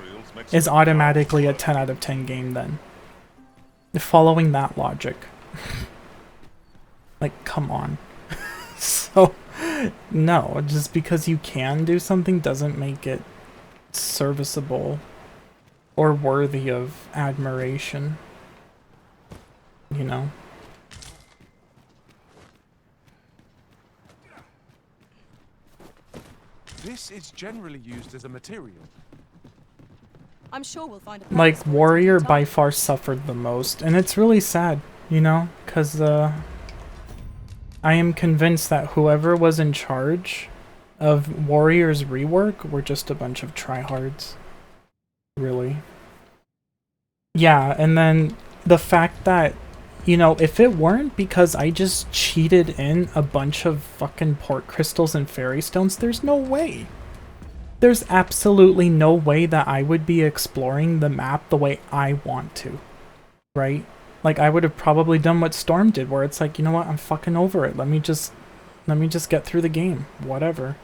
D: is automatically a 10 out of 10 game then. Following that logic. Like, come on. So, no, just because you can do something doesn't make it serviceable or worthy of admiration. You know?
B: This is generally used as a material.
C: I'm sure we'll find a
D: Like,
C: purpose for it in
D: Warrior
C: due
D: by
C: time.
D: far suffered the most, and it's really sad, you know, because I am convinced that whoever was in charge of Warrior's rework were just a bunch of tryhards. Really. Yeah, and then the fact that, you know, if it weren't because I just cheated in a bunch of fucking port crystals and fairy stones, there's no way. There's absolutely no way that I would be exploring the map the way I want to. Right? Like, I would have probably done what Storm did, where it's like, you know what, I'm fucking over it. Let me just get through the game. Whatever.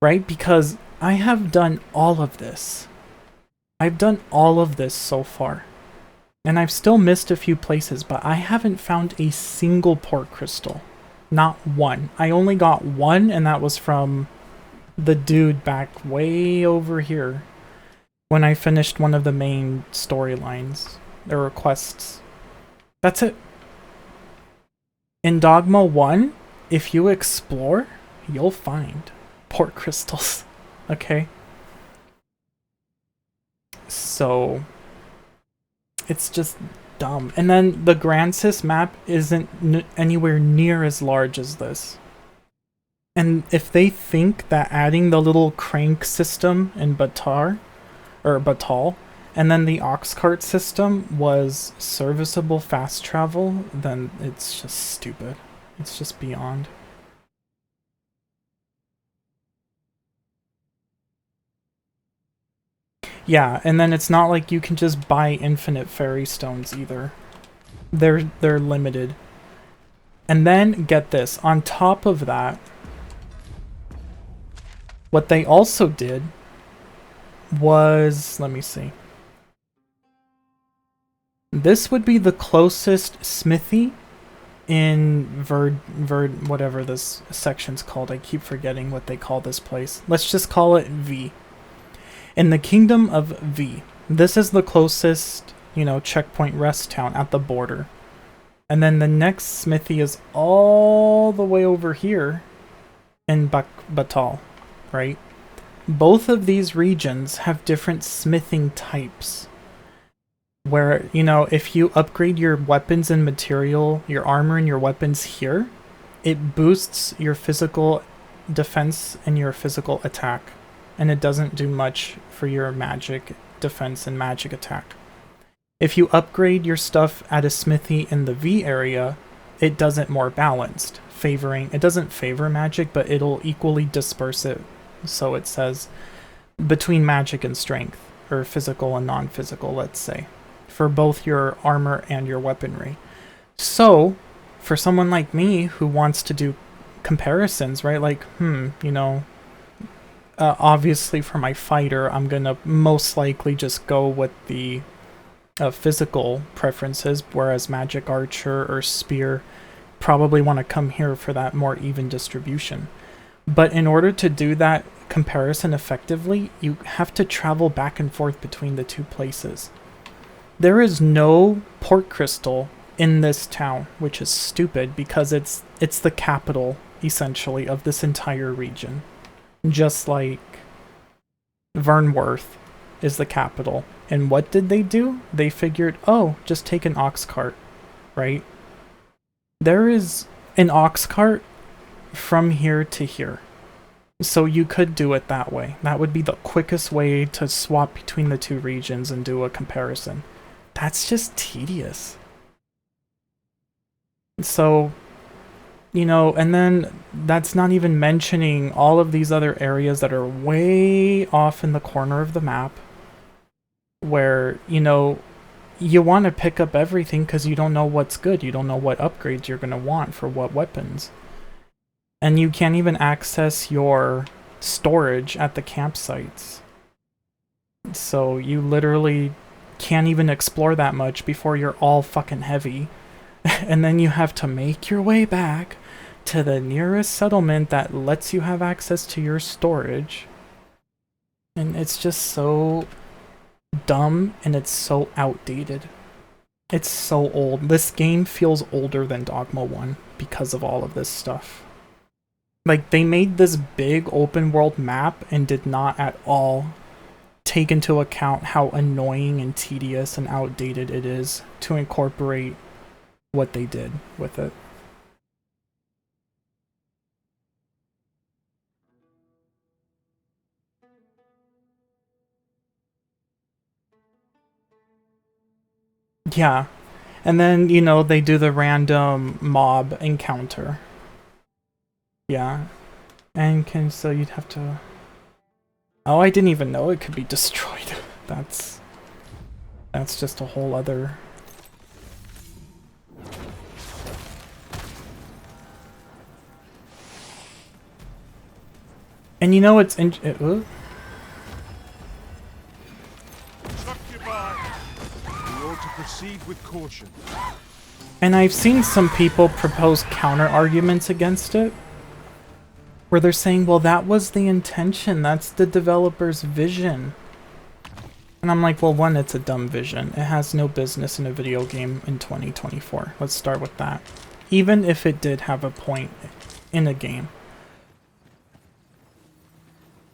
D: Right? Because I have done all of this. I've done all of this so far. And I've still missed a few places, but I haven't found a single port crystal. Not one. I only got one, and that was from the dude back way over here when I finished one of the main storylines, or quests. That's it. In Dogma 1, if you explore, you'll find port crystals. Okay? So... it's just dumb. And then the Grand Sis map isn't anywhere near as large as this. And if they think that adding the little crank system in Batal, and then the ox cart system was serviceable fast travel, then it's just stupid. It's just beyond. Yeah, and then it's not like you can just buy infinite fairy stones either. They're limited. And then, get this, on top of that, what they also did was, let me see. This would be the closest smithy in whatever this section's called. I keep forgetting what they call this place. Let's just call it V. In the Kingdom of V, this is the closest, you know, checkpoint rest town at the border. And then the next smithy is all the way over here in Batal, right? Both of these regions have different smithing types. Where, you know, if you upgrade your weapons and material, your armor and your weapons here, it boosts your physical defense and your physical attack. And it doesn't do much for your magic defense and magic attack. If you upgrade your stuff at a smithy in the V area, it does it more balanced, it doesn't favor magic, but it'll equally disperse it. So it says between magic and strength, or physical and non-physical, let's say, for both your armor and your weaponry. So, for someone like me who wants to do comparisons, right, like, you know, obviously for my fighter, I'm gonna most likely just go with the physical preferences, whereas Magic Archer or Spear probably want to come here for that more even distribution. But in order to do that comparison effectively, you have to travel back and forth between the two places. There is no port crystal in this town, which is stupid because it's the capital, essentially, of this entire region. Just like Vernworth is the capital. And what did they do? They figured, oh, just take an ox cart, right? There is an ox cart from here to here. So you could do it that way. That would be the quickest way to swap between the two regions and do a comparison. That's just tedious. So, you know, and then that's not even mentioning all of these other areas that are way off in the corner of the map where, you know, you want to pick up everything because you don't know what's good. You don't know what upgrades you're going to want for what weapons. And you can't even access your storage at the campsites. So you literally can't even explore that much before you're all fucking heavy. And then you have to make your way back to the nearest settlement that lets you have access to your storage. And it's just so dumb and it's so outdated. It's so old. This game feels older than Dogma 1 because of all of this stuff. Like, they made this big open world map and did not at all take into account how annoying and tedious and outdated it is to incorporate what they did with it. Yeah. And then, you know, they do the random mob encounter. Yeah. And so you'd have to... Oh, I didn't even know it could be destroyed. That's just a whole other... And you know it's in...
A: Suck you by.
B: We ought to proceed with caution.
D: And I've seen some people propose counter arguments against it, where they're saying, well, that was the intention, that's the developer's vision. And I'm like, well, one, it's a dumb vision. It has no business in a video game in 2024. Let's start with that. Even if it did have a point in a game.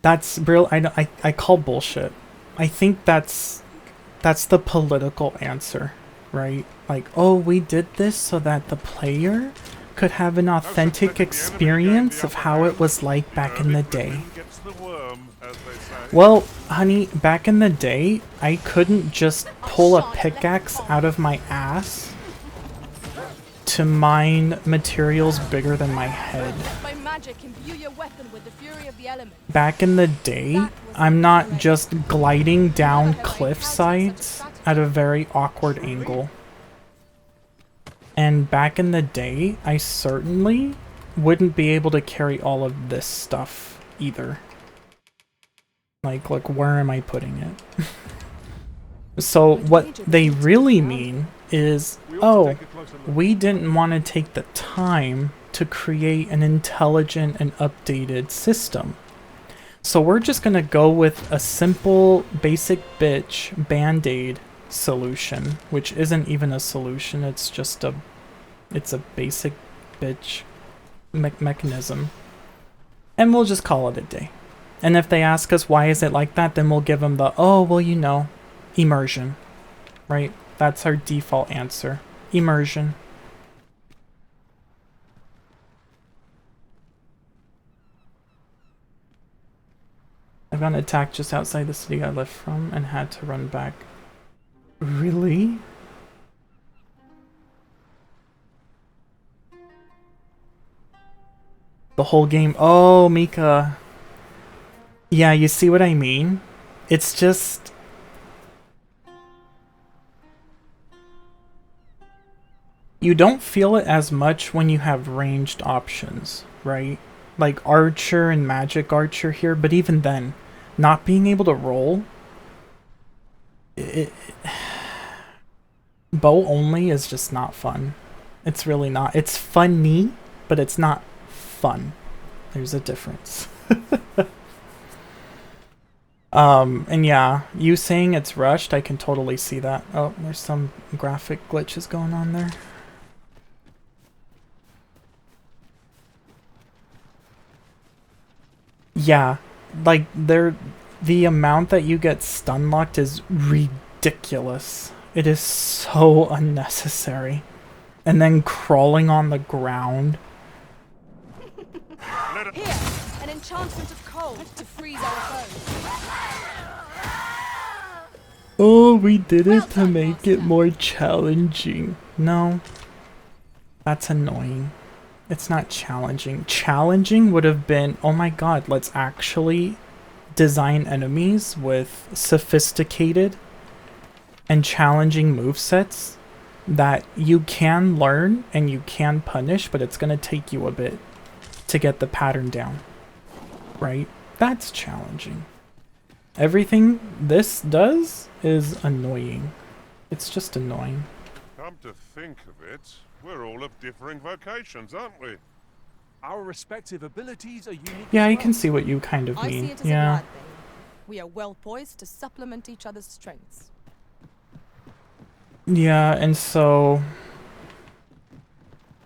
D: That's real. I call bullshit. I think that's the political answer, right? Like, oh, we did this so that the player could have an authentic experience of how it was like back in the day. Well, honey, back in the day, I couldn't just pull a pickaxe out of my ass to mine materials bigger than my head.
C: By magic, imbue your weapon with the fury of the elements.
D: Back in the day, I'm not just gliding down cliff sides at a very awkward angle. And back in the day, I certainly wouldn't be able to carry all of this stuff either. Like, look, where am I putting it? So what they really mean is, oh, we didn't want to take the time to create an intelligent and updated system. So we're just going to go with a simple, basic bitch band-aid solution, which isn't even a solution, it's just a basic bitch mechanism. And we'll just call it a day. And if they ask us why is it like that, then we'll give them the, oh, well, you know, immersion, right? That's our default answer. Immersion. I got attacked just outside the city I left from and had to run back. Really? The whole game. Oh, Mika. Yeah, you see what I mean? It's just... You don't feel it as much when you have ranged options, right? Like Archer and Magic Archer here, but even then, not being able to roll... Bow only is just not fun. It's really not. It's funny, but it's not fun. There's a difference. And yeah, you saying it's rushed, I can totally see that. Oh, there's some graphic glitches going on there. Yeah, like the amount that you get stun locked is ridiculous. It is so unnecessary. And then crawling on the ground.
C: Here, an enchantment of cold to freeze our foes.
D: Oh, we did it to make it more challenging. No. That's annoying. It's not challenging. Challenging would have been, oh my god, let's actually design enemies with sophisticated and challenging movesets that you can learn and you can punish, but it's going to take you a bit to get the pattern down. Right? That's challenging. Everything this does is annoying. It's just annoying.
A: Come to think of it, we're all of differing vocations, aren't we?
B: Our respective abilities are unique.
D: Yeah,
B: as
D: I
B: well.
D: can see what you kind of
C: I
D: mean.
C: see it as
D: Yeah.
C: a glad thing. We are well poised to supplement each other's strengths.
D: Yeah, and so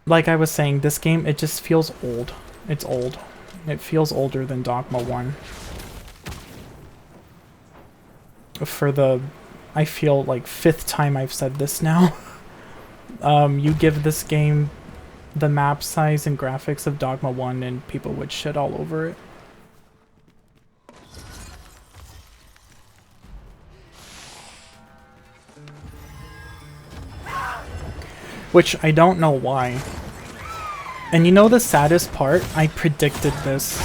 D: like I was saying, this game, it just feels old. It's old. It feels older than Dogma 1. For the, I feel like 5th time I've said this now. You give this game the map size and graphics of Dogma 1 and people would shit all over it. Which I don't know why. And you know the saddest part? I predicted this.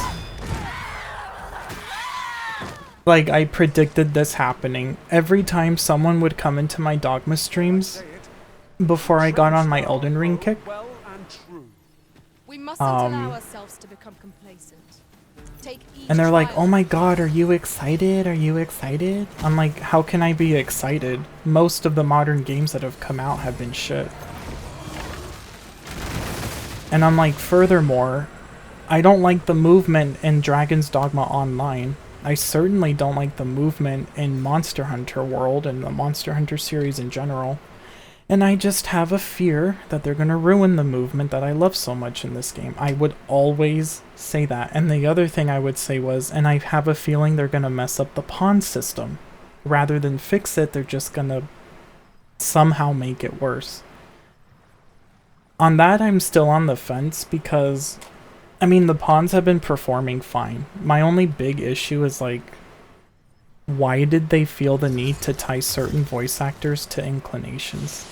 D: Like, I predicted this happening. Every time someone would come into my Dogma streams, before I got on my Elden Ring kick,
B: Well and true.
C: We mustn't allow ourselves to become complacent. Take each
D: and they're like,
C: trial
D: oh my god, are you excited? Are you excited? I'm like, how can I be excited? Most of the modern games that have come out have been shit. And I'm like, furthermore, I don't like the movement in Dragon's Dogma Online. I certainly don't like the movement in Monster Hunter World and the Monster Hunter series in general. And I just have a fear that they're going to ruin the movement that I love so much in this game. I would always say that. And the other thing I would say was, and I have a feeling they're going to mess up the pawn system. Rather than fix it, they're just going to somehow make it worse. On that, I'm still on the fence because, I mean, the pawns have been performing fine. My only big issue is, like, why did they feel the need to tie certain voice actors to inclinations?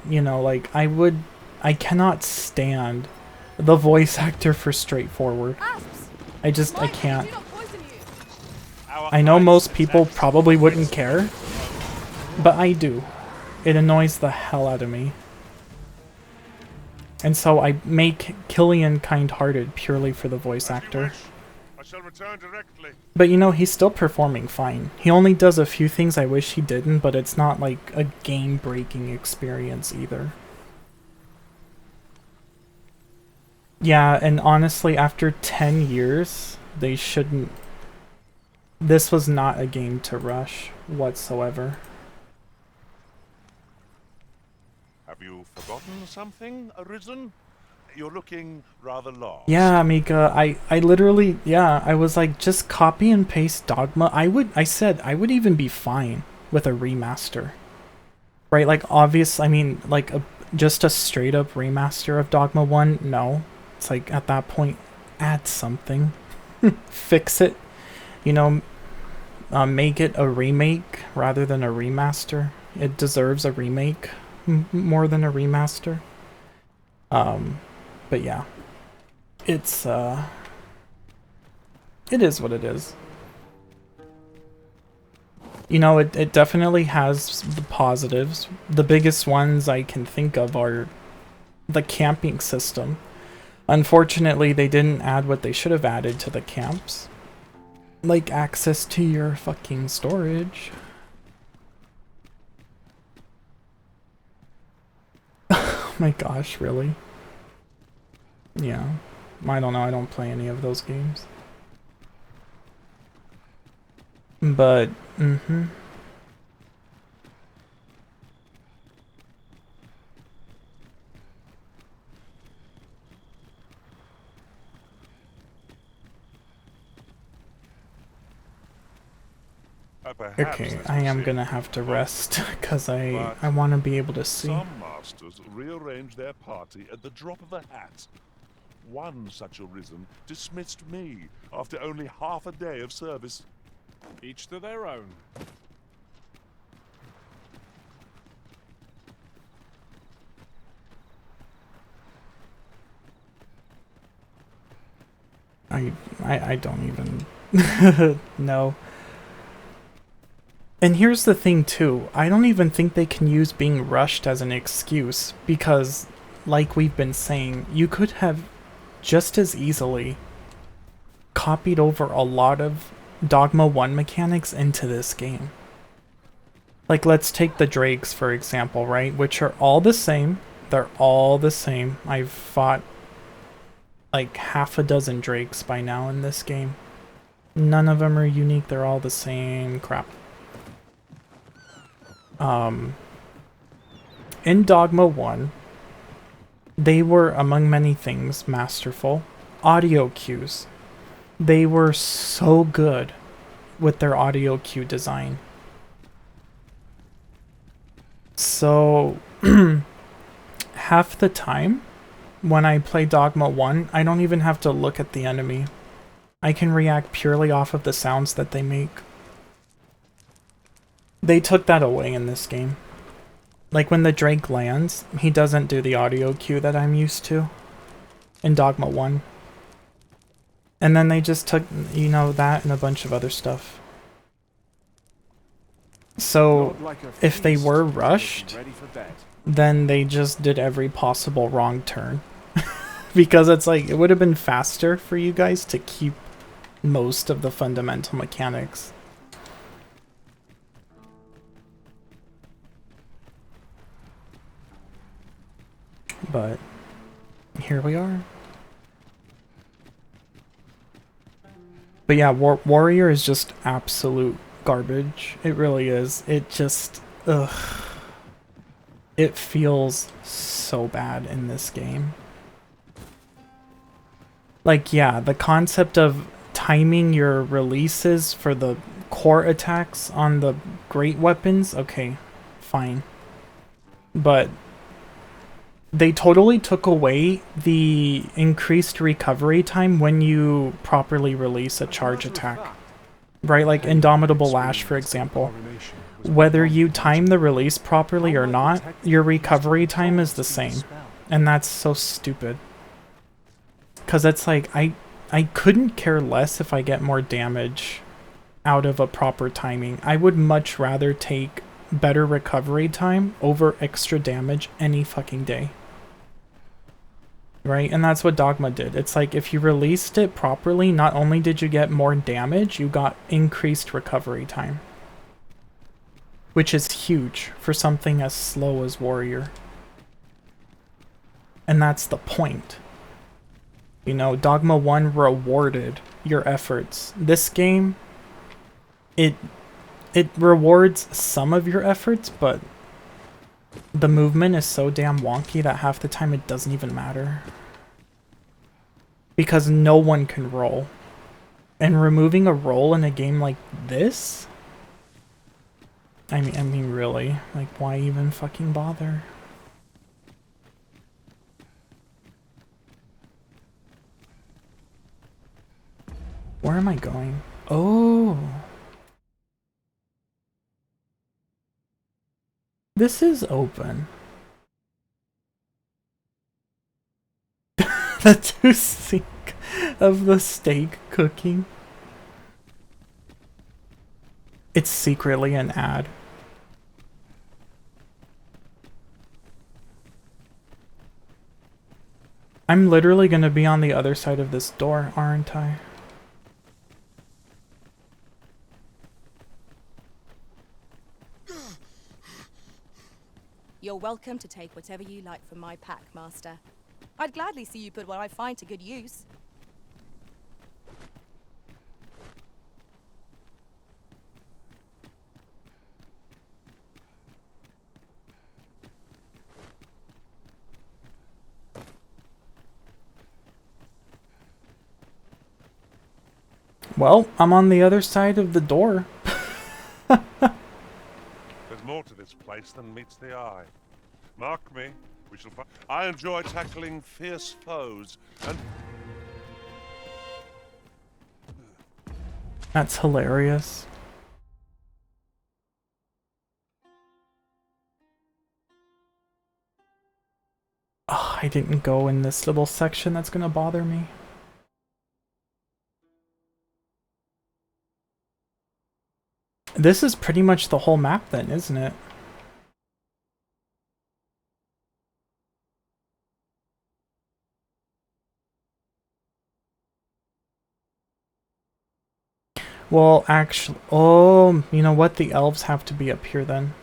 D: You know, like, I cannot stand the voice actor for straightforward.
C: asps.
D: I can't.
C: Do not poison you.
D: I know most people probably wouldn't care, but I do. It annoys the hell out of me. And so I make Killian kind-hearted purely for the voice actor.
A: I shall return directly.
D: But you know, he's still performing fine. He only does a few things I wish he didn't, but it's not like a game-breaking experience either. Yeah, and honestly, after 10 years, they shouldn't... This was not a game to rush whatsoever.
A: Have you forgotten something, Arisen? You're looking rather lost.
D: Yeah, Mika, I literally, yeah, I was like, just copy and paste Dogma. I said I would even be fine with a remaster. Right, like, obvious, I mean, like, just a straight up remaster of Dogma 1, no. It's like, at that point, add something. Fix it. You know, make it a remake rather than a remaster. It deserves a remake more than a remaster. But yeah, it's, it is what it is. You know, it definitely has the positives. The biggest ones I can think of are the camping system. Unfortunately, they didn't add what they should have added to the camps. Like access to your fucking storage. my gosh, really? Yeah. I don't know, I don't play any of those games. But,
A: Perhaps
D: okay,
A: this
D: I am
A: machine
D: gonna have to rest, because I
A: but
D: want to be able to see.
A: some masters rearrange their party at the drop of a hat. One such arisen dismissed me after only half a day of service.
B: Each to their own.
D: I don't even know. And here's the thing too, I don't even think they can use being rushed as an excuse, because, like we've been saying, you could have just as easily copied over a lot of Dogma 1 mechanics into this game. Like, let's take the Drakes, for example, right? Which are all the same. They're all the same. I've fought like half a dozen Drakes by now in this game. None of them are unique. They're all the same crap. In Dogma 1, they were, among many things, masterful. Audio cues. They were so good with their audio cue design. So, half the time, when I play Dogma 1, I don't even have to look at the enemy. I can react purely off of the sounds that they make. They took that away in this game. Like when the Drake lands, he doesn't do the audio cue that I'm used to in Dogma 1. And then they just took, you know, that and a bunch of other stuff. So, if they were rushed, then they just did every possible wrong turn. Because it's like, it would have been faster for you guys to keep most of the fundamental mechanics. But here we are. But yeah, Warrior is just absolute garbage. It really is. It just, ugh. It feels so bad in this game. Like, yeah, the concept of timing your releases for the core attacks on the great weapons, okay, fine. But they totally took away the increased recovery time when you properly release a charge attack. Right, like Indomitable Lash, for example. Whether you time the release properly or not, your recovery time is the same. And that's so stupid. Because it's like, I couldn't care less if I get more damage out of a proper timing. I would much rather take better recovery time over extra damage any fucking day. Right? And that's what Dogma did. It's like, if you released it properly, not only did you get more damage, you got increased recovery time. Which is huge for something as slow as Warrior. And that's the point. You know, Dogma 1 rewarded your efforts. This game, it rewards some of your efforts, but the movement is so damn wonky that half the time it doesn't even matter. Because no one can roll. And removing a roll in a game like this? I mean really, like, why even fucking bother? Where am I going? Oh. This is open. The two sink of the steak cooking. It's secretly an ad. I'm literally gonna be on the other side of this door, aren't I?
C: You're welcome to take whatever you like from my pack, Master. I'd gladly see you put what I find to good use.
D: Well, I'm on the other side of the door.
A: There's more to this place than meets the eye. Mark me, we shall find. I enjoy tackling fierce foes, and
D: That's hilarious. Oh, I didn't go in this little section. That's gonna bother me. This is pretty much the whole map then, isn't it? Well, actually, oh, you know what? The elves have to be up here then.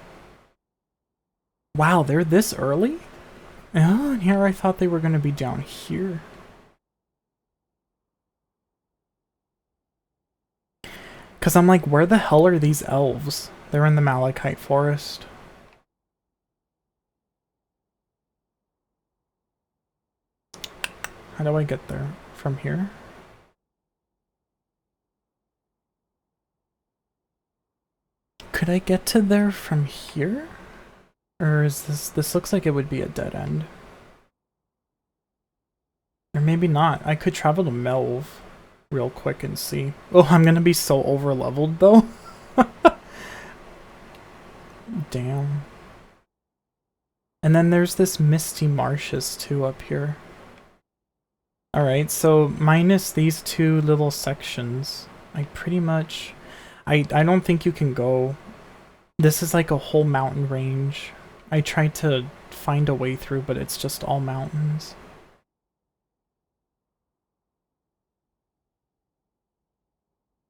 D: Wow, they're this early? Oh, and here I thought they were going to be down here. Because I'm like, where the hell are these elves? They're in the Malachite Forest. How do I get there? From here? Could I get to there from here? Or is this looks like it would be a dead end. Or maybe not. I could travel to Melv real quick and see. Oh, I'm gonna be so over leveled though. Damn. And then there's this Misty Marshes too up here. Alright, so minus these two little sections, I pretty much... I don't think you can go... This is like a whole mountain range. I tried to find a way through, but it's just all mountains.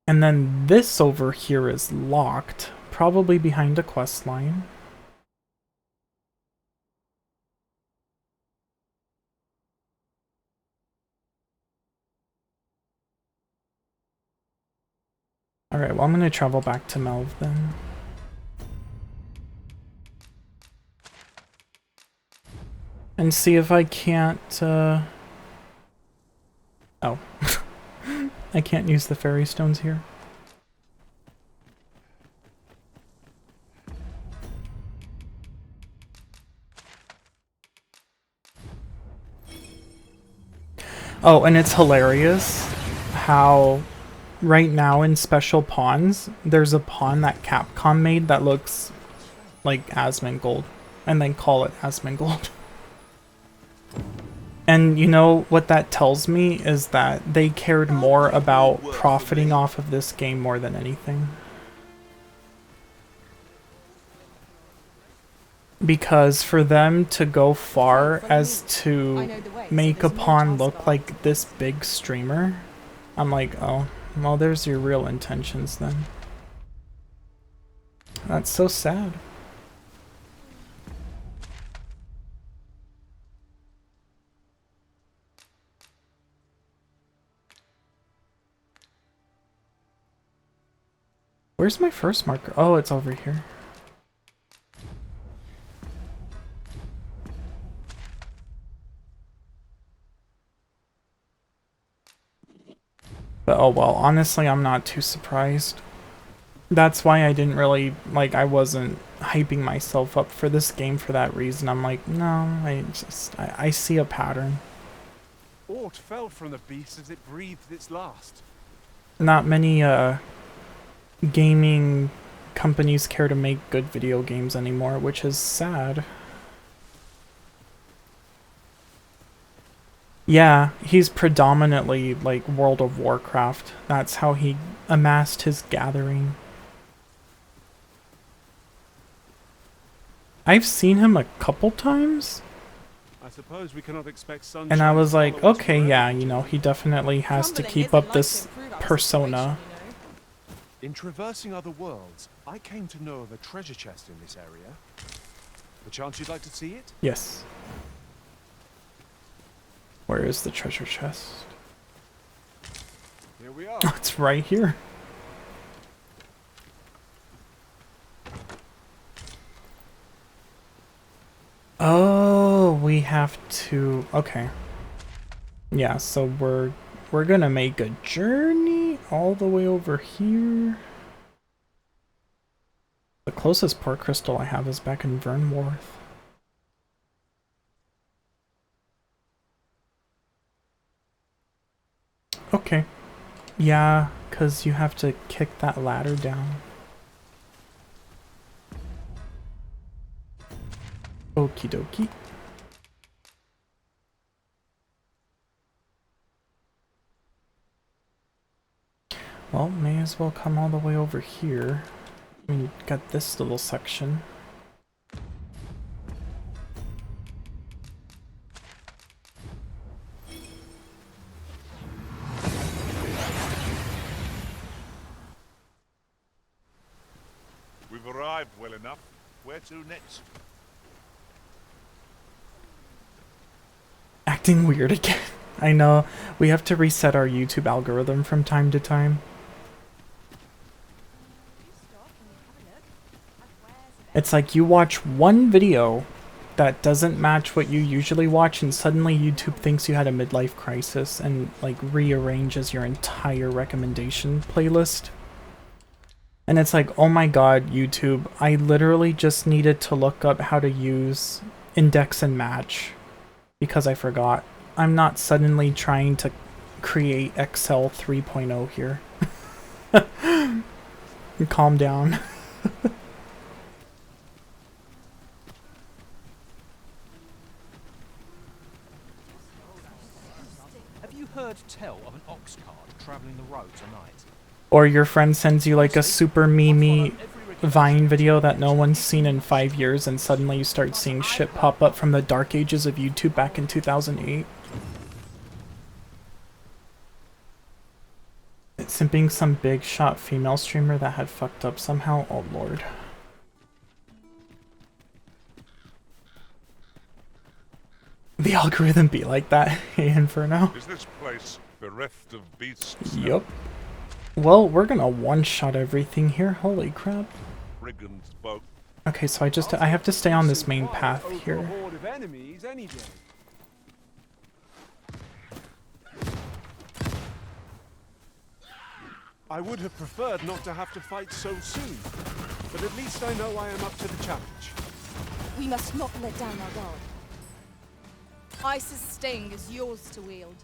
D: And then this over here is locked, probably behind a quest line. Alright, well I'm gonna travel back to Melv then. And see if I can't, Oh. I can't use the fairy stones here. Oh, and it's hilarious how right now in special pawns, there's a pawn that Capcom made that looks like Asmongold, and then call it Asmongold. And you know what that tells me is that they cared more about profiting off of this game more than anything. Because for them to go far as to make a pawn look like this big streamer, I'm like, oh, well there's your real intentions then. That's so sad. Where's my first marker? Oh, it's over here. But oh well, honestly, I'm not too surprised. That's why I didn't really, like, I wasn't hyping myself up for this game for that reason. I'm like, no, I see a pattern.
B: Aught fell from the beast as it breathed its last.
D: Not many, gaming companies care to make good video games anymore, which is sad. Yeah, he's predominantly like World of Warcraft. That's how he amassed his gathering. I've seen him a couple times.
B: I suppose we cannot expect sunshine.
D: And I was like,
B: followers
D: okay,
B: forever.
D: yeah, you know, he definitely has to
C: Crumbling
D: keep
C: isn't
D: up
C: like
D: this
C: to improve our
D: persona.
C: situation, you know.
F: In traversing other worlds, I came to know of a treasure chest in this area.
B: A chance you'd like to see it?
D: Yes. Where is the treasure chest?
B: Here we are.
D: Oh, it's right here. Oh, we have to... Okay. Yeah, so we're gonna make a journey all the way over here. The closest port crystal I have is back in Vernworth. Okay. Yeah, because you have to kick that ladder down. Okie dokie. Well, may as well come all the way over here. We got this little section.
A: We've arrived well enough. Where to next?
D: Acting weird again. I know. We have to reset our YouTube algorithm from time to time. It's like you watch one video that doesn't match what you usually watch and suddenly YouTube thinks you had a midlife crisis and like rearranges your entire recommendation playlist. And it's like, oh my god, YouTube, I literally just needed to look up how to use index and match because I forgot. I'm not suddenly trying to create Excel 3.0 here. Calm down.
I: Have you heard tell of an ox cart travelling the road tonight?
D: Or your friend sends you like a super memey Vine video that no one's seen in 5 years and suddenly you start seeing shit pop up from the dark ages of YouTube back in 2008. It's simping some big shot female streamer that had fucked up somehow. Oh lord. The algorithm be like that, hey Inferno.
A: Is this place bereft of beasts?
D: Yup. Well, we're gonna one-shot everything here. Holy crap.
A: Brigands boat.
D: Okay, so I have to stay on this main path
B: Over a
D: here.
B: horde of enemies any day. I would have preferred not to have to fight so soon, but at least I know I am up to the challenge.
C: We must not let down our guard. Ice's sting is yours to wield.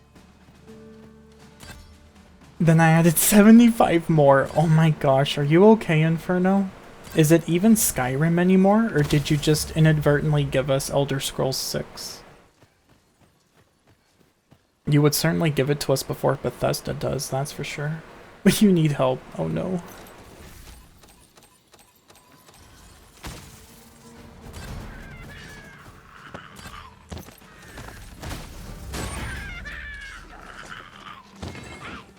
D: Then I added 75 more. Oh my gosh, are you okay, Inferno? Is it even Skyrim anymore, or did you just inadvertently give us Elder Scrolls 6? You would certainly give it to us before Bethesda does, that's for sure. But you need help. Oh no.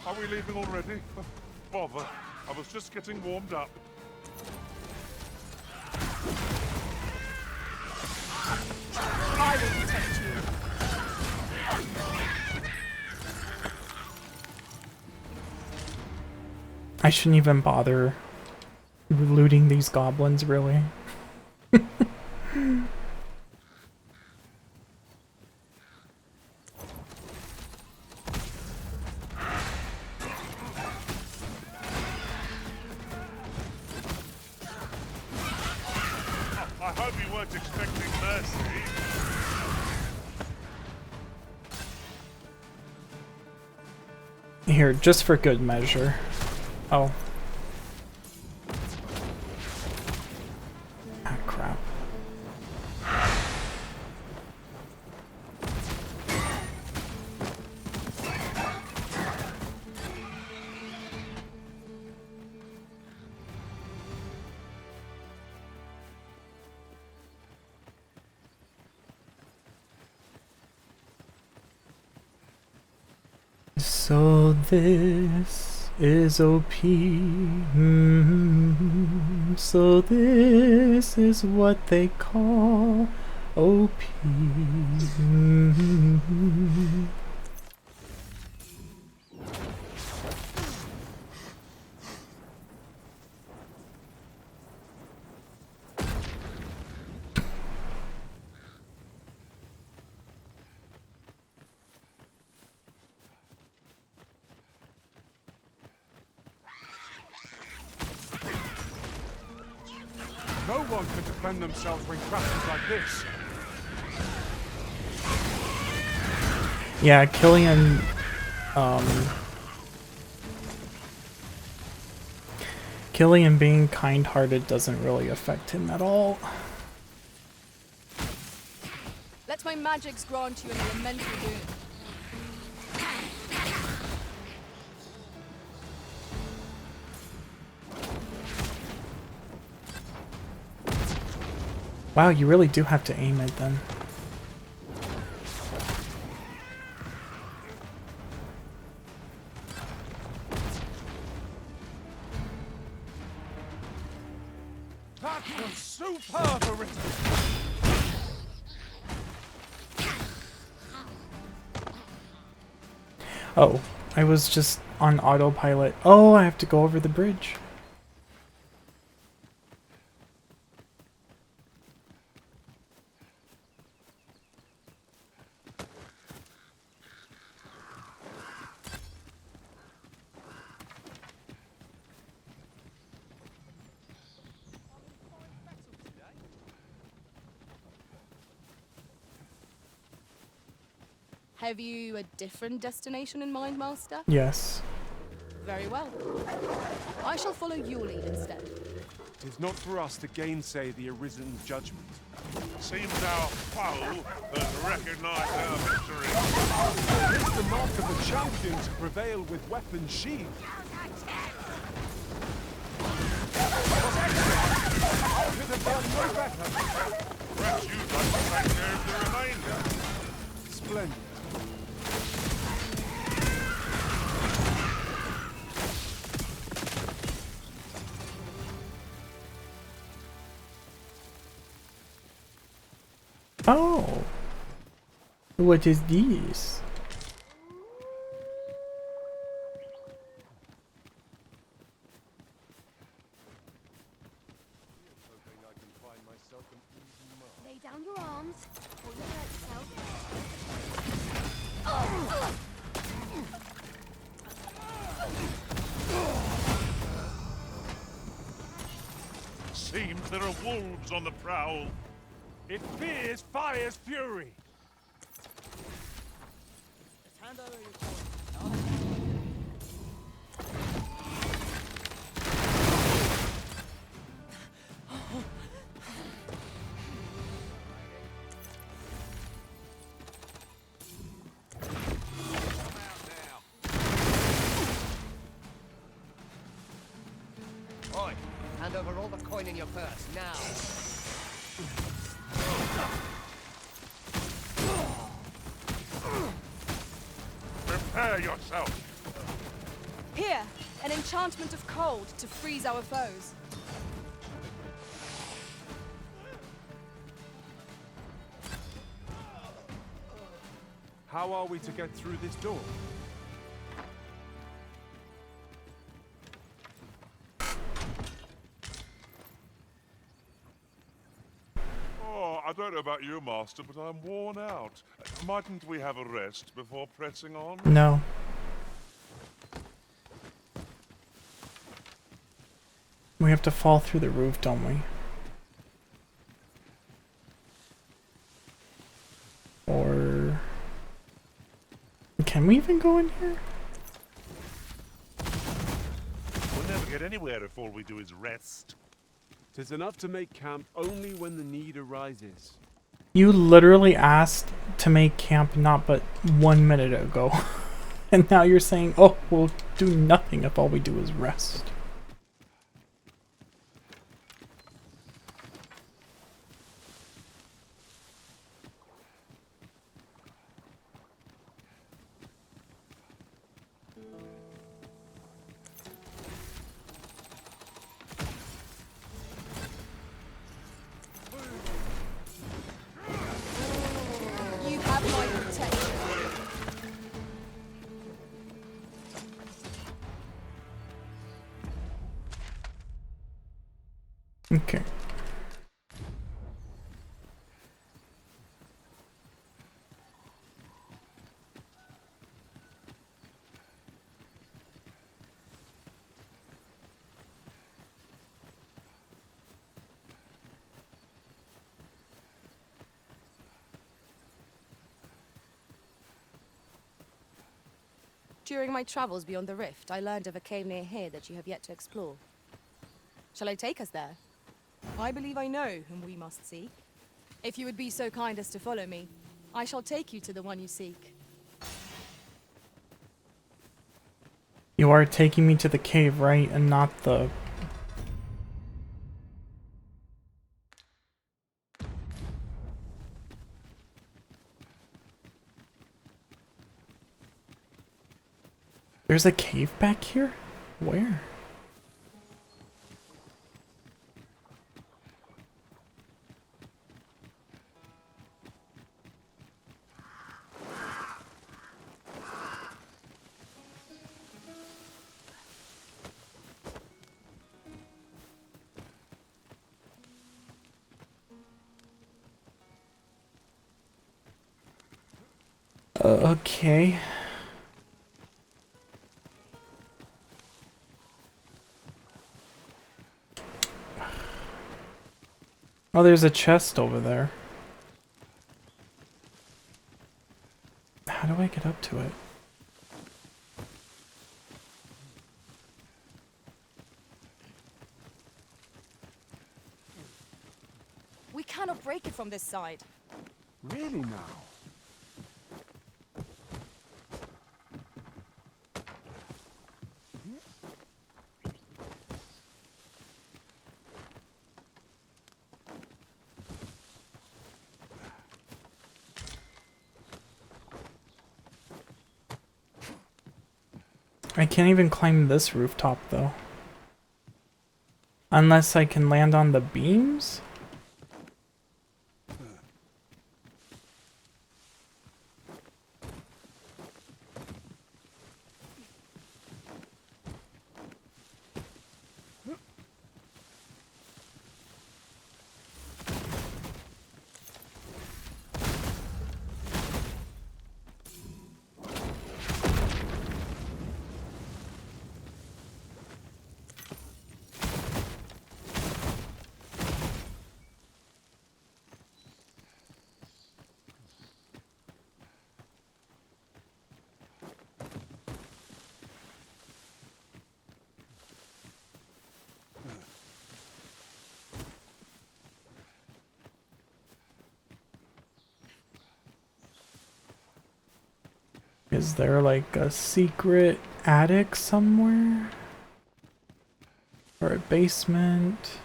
A: Are we leaving already? Bother. I was just getting warmed up.
C: I will protect you.
D: I shouldn't even bother looting these goblins, really.
A: I hope you weren't expecting mercy.
D: Here, just for good measure. Oh. Ah, crap. So this is OP. So this is what they call OP.
B: No one can defend themselves when crashes like this.
D: Yeah, Killian, Killian being kind-hearted doesn't really affect him at all.
C: Let my magics grant you an elemental boon.
D: Wow, you really do have to aim it then.
B: That was superb, Arita!
D: Oh, I was just on autopilot. Oh, I have to go over the bridge.
C: Have you a different destination in mind, Master?
D: Yes.
C: Very well. I shall follow your lead instead.
B: It is not for us to gainsay the Arisen judgment.
A: Seems our foe has recognized our victory.
B: It is the mark of a champion to prevail with weapons sheathed. I could have done no better.
A: Perhaps you'd like to take care of the remainder.
B: Splendid.
D: Oh. What is this?
E: Lay down your arms. Hold your hurt yourself.
A: Seems there are wolves on the prowl.
B: It fears fire's fury.
F: Oi, hand over all the coin in your purse, now.
A: Prepare yourself.
C: Here, an enchantment of cold to freeze our foes.
B: How are we to get through this door?
A: Oh, I don't know about you, Master, but I'm worn out. Mightn't we have a rest before pressing on?
D: No. We have to fall through the roof, don't we? Or... Can we even go in here?
A: We'll never get anywhere if all we do is rest.
B: 'Tis enough to make camp only when the need arises.
D: You literally asked to make camp not but 1 minute ago. And now you're saying, oh, we'll do nothing if all we do is rest. Okay.
C: During my travels beyond the rift, I learned of a cave near here that you have yet to explore. Shall I take us there? I believe I know whom we must seek. If you would be so kind as to follow me, I shall take you to the one you seek.
D: You are taking me to the cave, right? And not the... There's a cave back here? Where? Okay. Oh, there's a chest over there. How do I get up to it?
C: We cannot break it from this side.
B: Really now?
D: I can't even climb this rooftop, though. Unless I can land on the beams? Is there like a secret attic somewhere? Or a basement?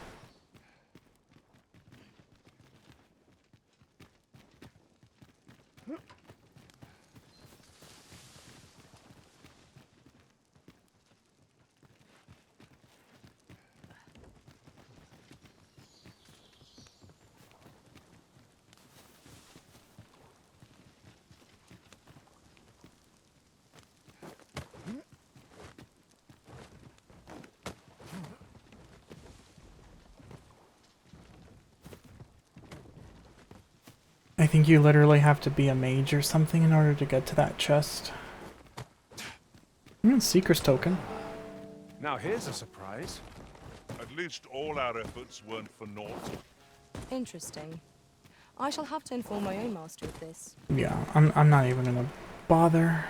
D: I think you literally have to be a mage or something in order to get to that chest. Seeker's token.
B: Now here's a surprise.
A: At least all our efforts weren't for naught.
C: Interesting. I shall have to inform my own master of this.
D: Yeah, I'm not even gonna bother.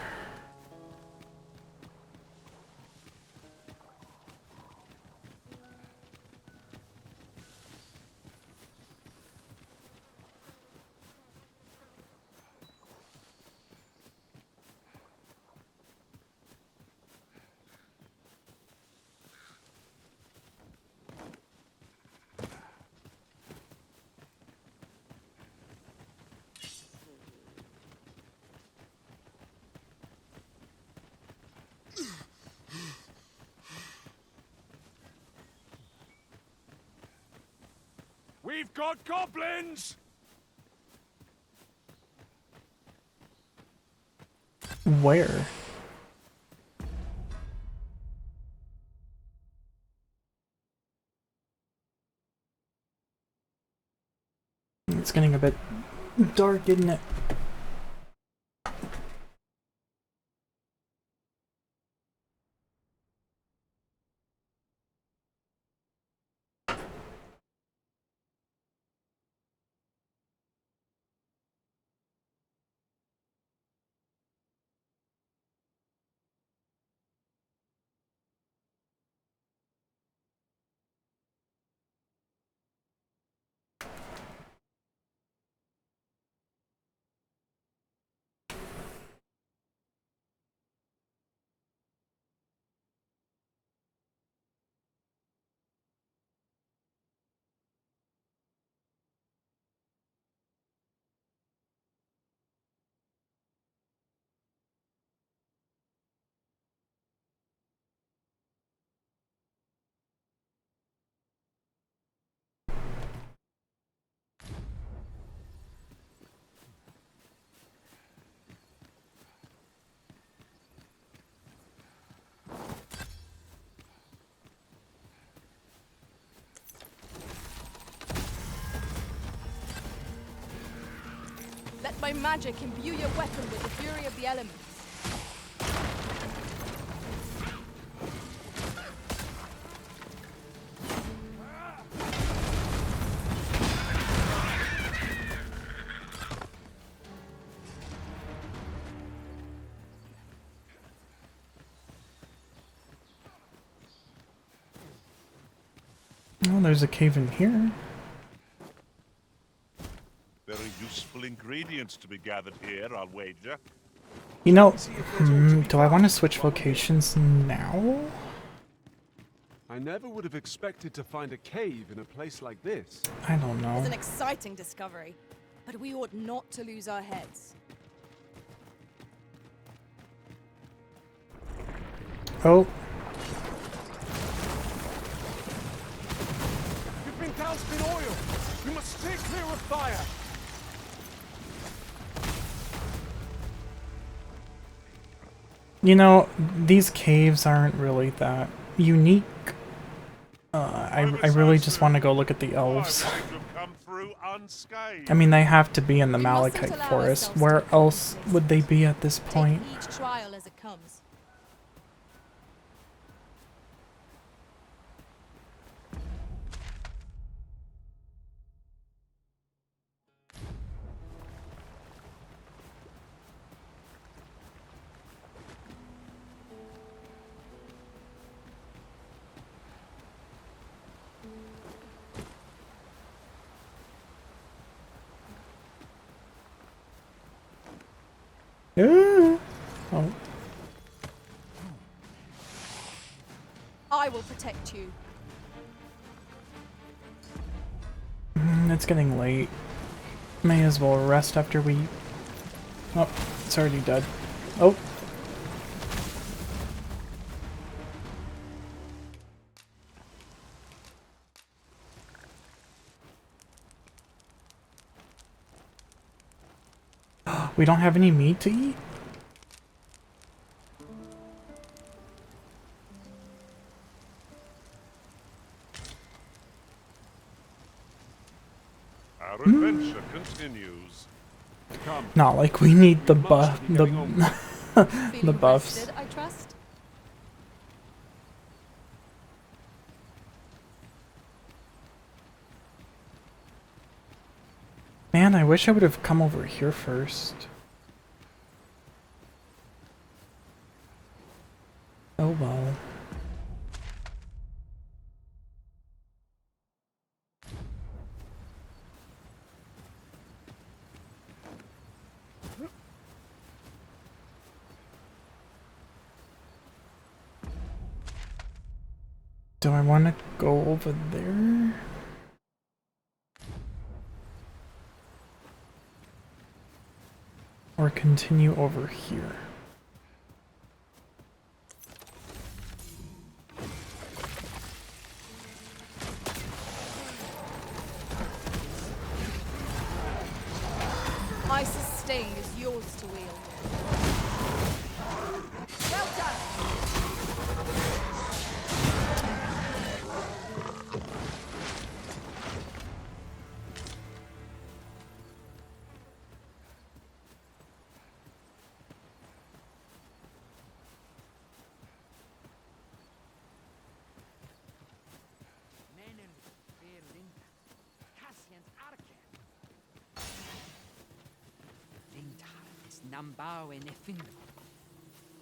B: We've got goblins!
D: Where? getting a bit dark, isn't it?
C: Let my magic imbue your weapon with the fury of the elements.
D: Oh, there's a cave in here.
A: Very useful ingredients to be gathered here, I'll wager.
D: You know, do I want to switch locations now?
B: I never would have expected to find a cave in a place like this.
D: I don't know.
C: It's an exciting discovery, but we ought not to lose our heads.
D: Oh,
B: You've been doused in oil! You must stay clear of fire!
D: you know, these caves aren't really that unique. I really just want to go look at the elves. I mean, they have to be in the Malachite Forest. Where else would they be at this point?
C: Take each trial as it comes.
D: Oh.
C: I will protect you.
D: It's getting late. May as well rest after we... Oh, it's already dead. Oh. We don't have any meat to eat?
A: Our adventure continues.
B: Come.
D: Not like we need the buff, the
C: Feeling
D: buffs.
C: rested, I trust?
D: Man, I wish I would have come over here first. Oh well. Do I want to go over there? Or continue over here?
C: My sustain is yours to wield. Well done!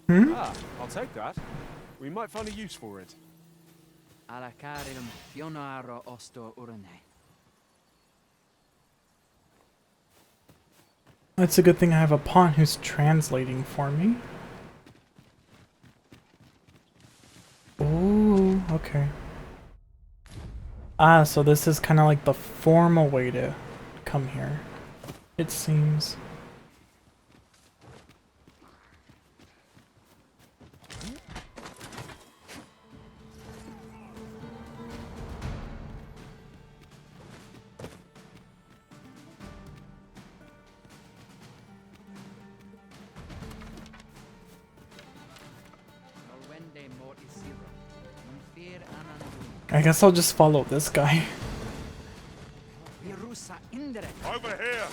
B: Ah, I'll take that. We might find a use for it.
D: It's a good thing I have a pawn who's translating for me. Ooh, okay. Ah, so this is kind of like the formal way to come here, it seems. I guess I'll just follow this guy.
A: Over here!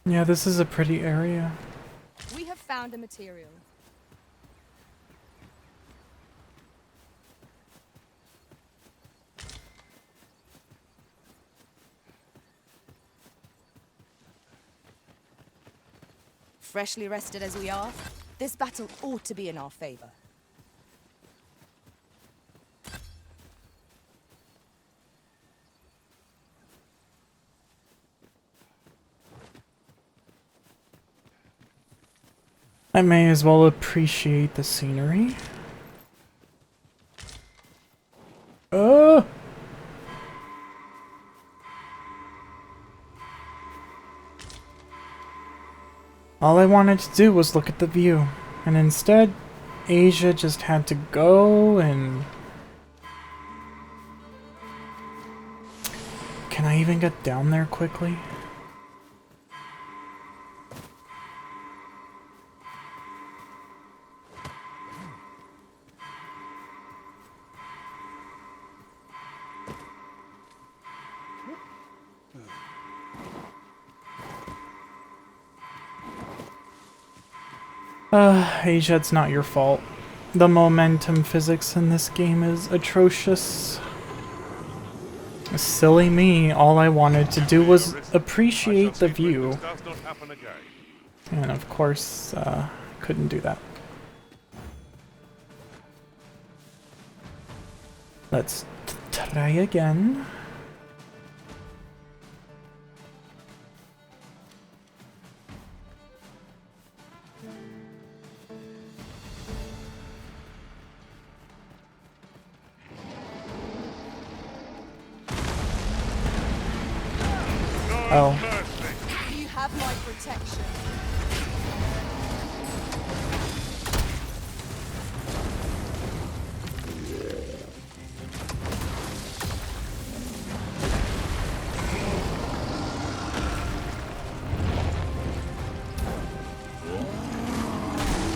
D: Yeah, this is a pretty area.
C: We have found a material. Freshly rested as we are, this battle ought to be in our favor.
D: I may as well appreciate the scenery. Oh! All I wanted to do was look at the view, and instead, Asia just had to go and... Can I even get down there quickly? Asia, it's not your fault. The momentum physics in this game is atrocious. Silly me, all I wanted to do was appreciate the view. And of course, couldn't do that. Let's try again. Oh.
C: You have my protection.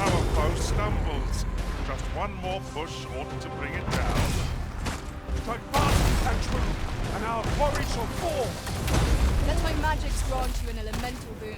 A: Our foe stumbles. Just one more push ought to bring it down.
B: Strike fast and true, and our quarry shall fall!
C: Let my magics grant you an elemental boon.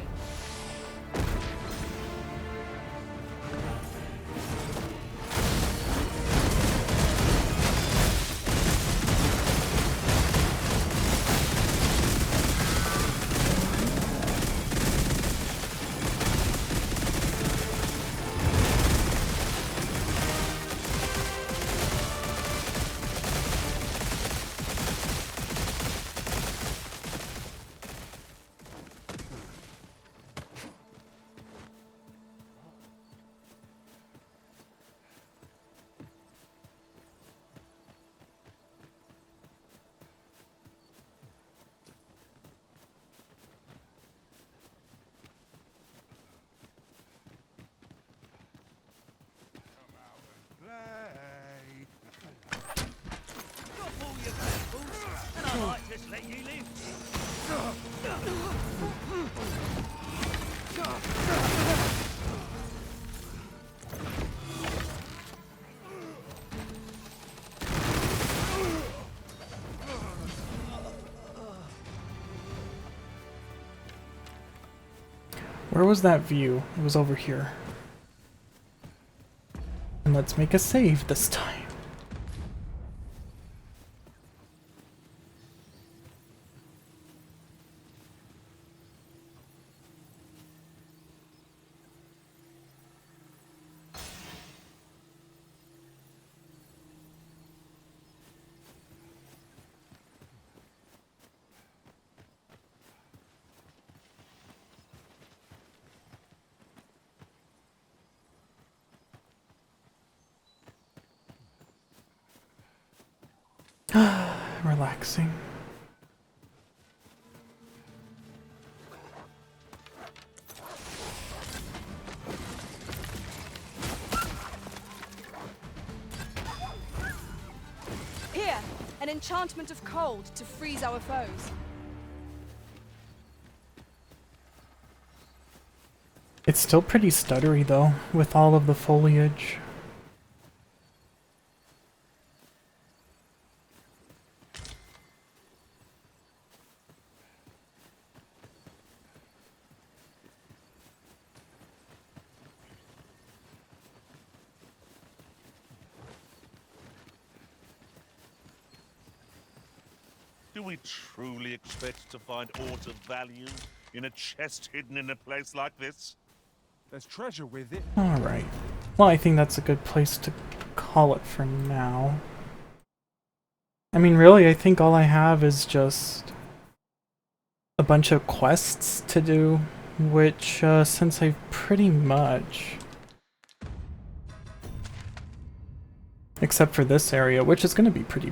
D: where was that view? It was over here. And let's make a save this time. Relaxing.
C: Here, an enchantment of cold to freeze our foes.
D: It's still pretty stuttery though, with all of the foliage.
A: Do we truly expect to find aught of value in a chest hidden in a place like this?
B: There's treasure with it.
D: Alright. Well, I think that's a good place to call it for now. I mean, really, I think all I have is just a bunch of quests to do, which, since I've pretty much... Except for this area, which is going to be pretty.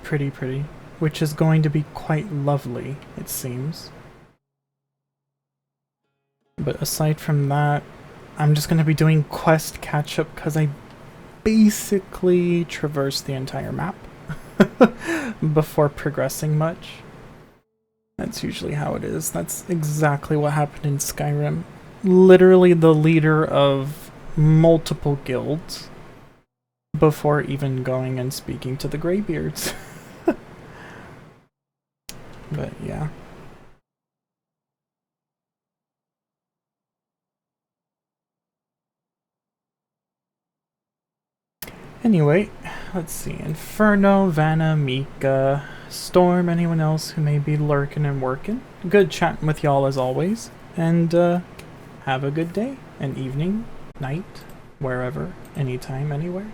D: pretty. Which is going to be quite lovely, it seems. But aside from that, I'm just going to be doing quest catch-up because I basically traversed the entire map before progressing much. That's usually how it is. That's exactly what happened in Skyrim. Literally the leader of multiple guilds before even going and speaking to the Greybeards. But yeah. Anyway, let's see. Inferno, Vanna, Mika, Storm, anyone else who may be lurking and working. Good chatting with y'all as always. And have a good day, and evening, night, wherever, anytime, anywhere.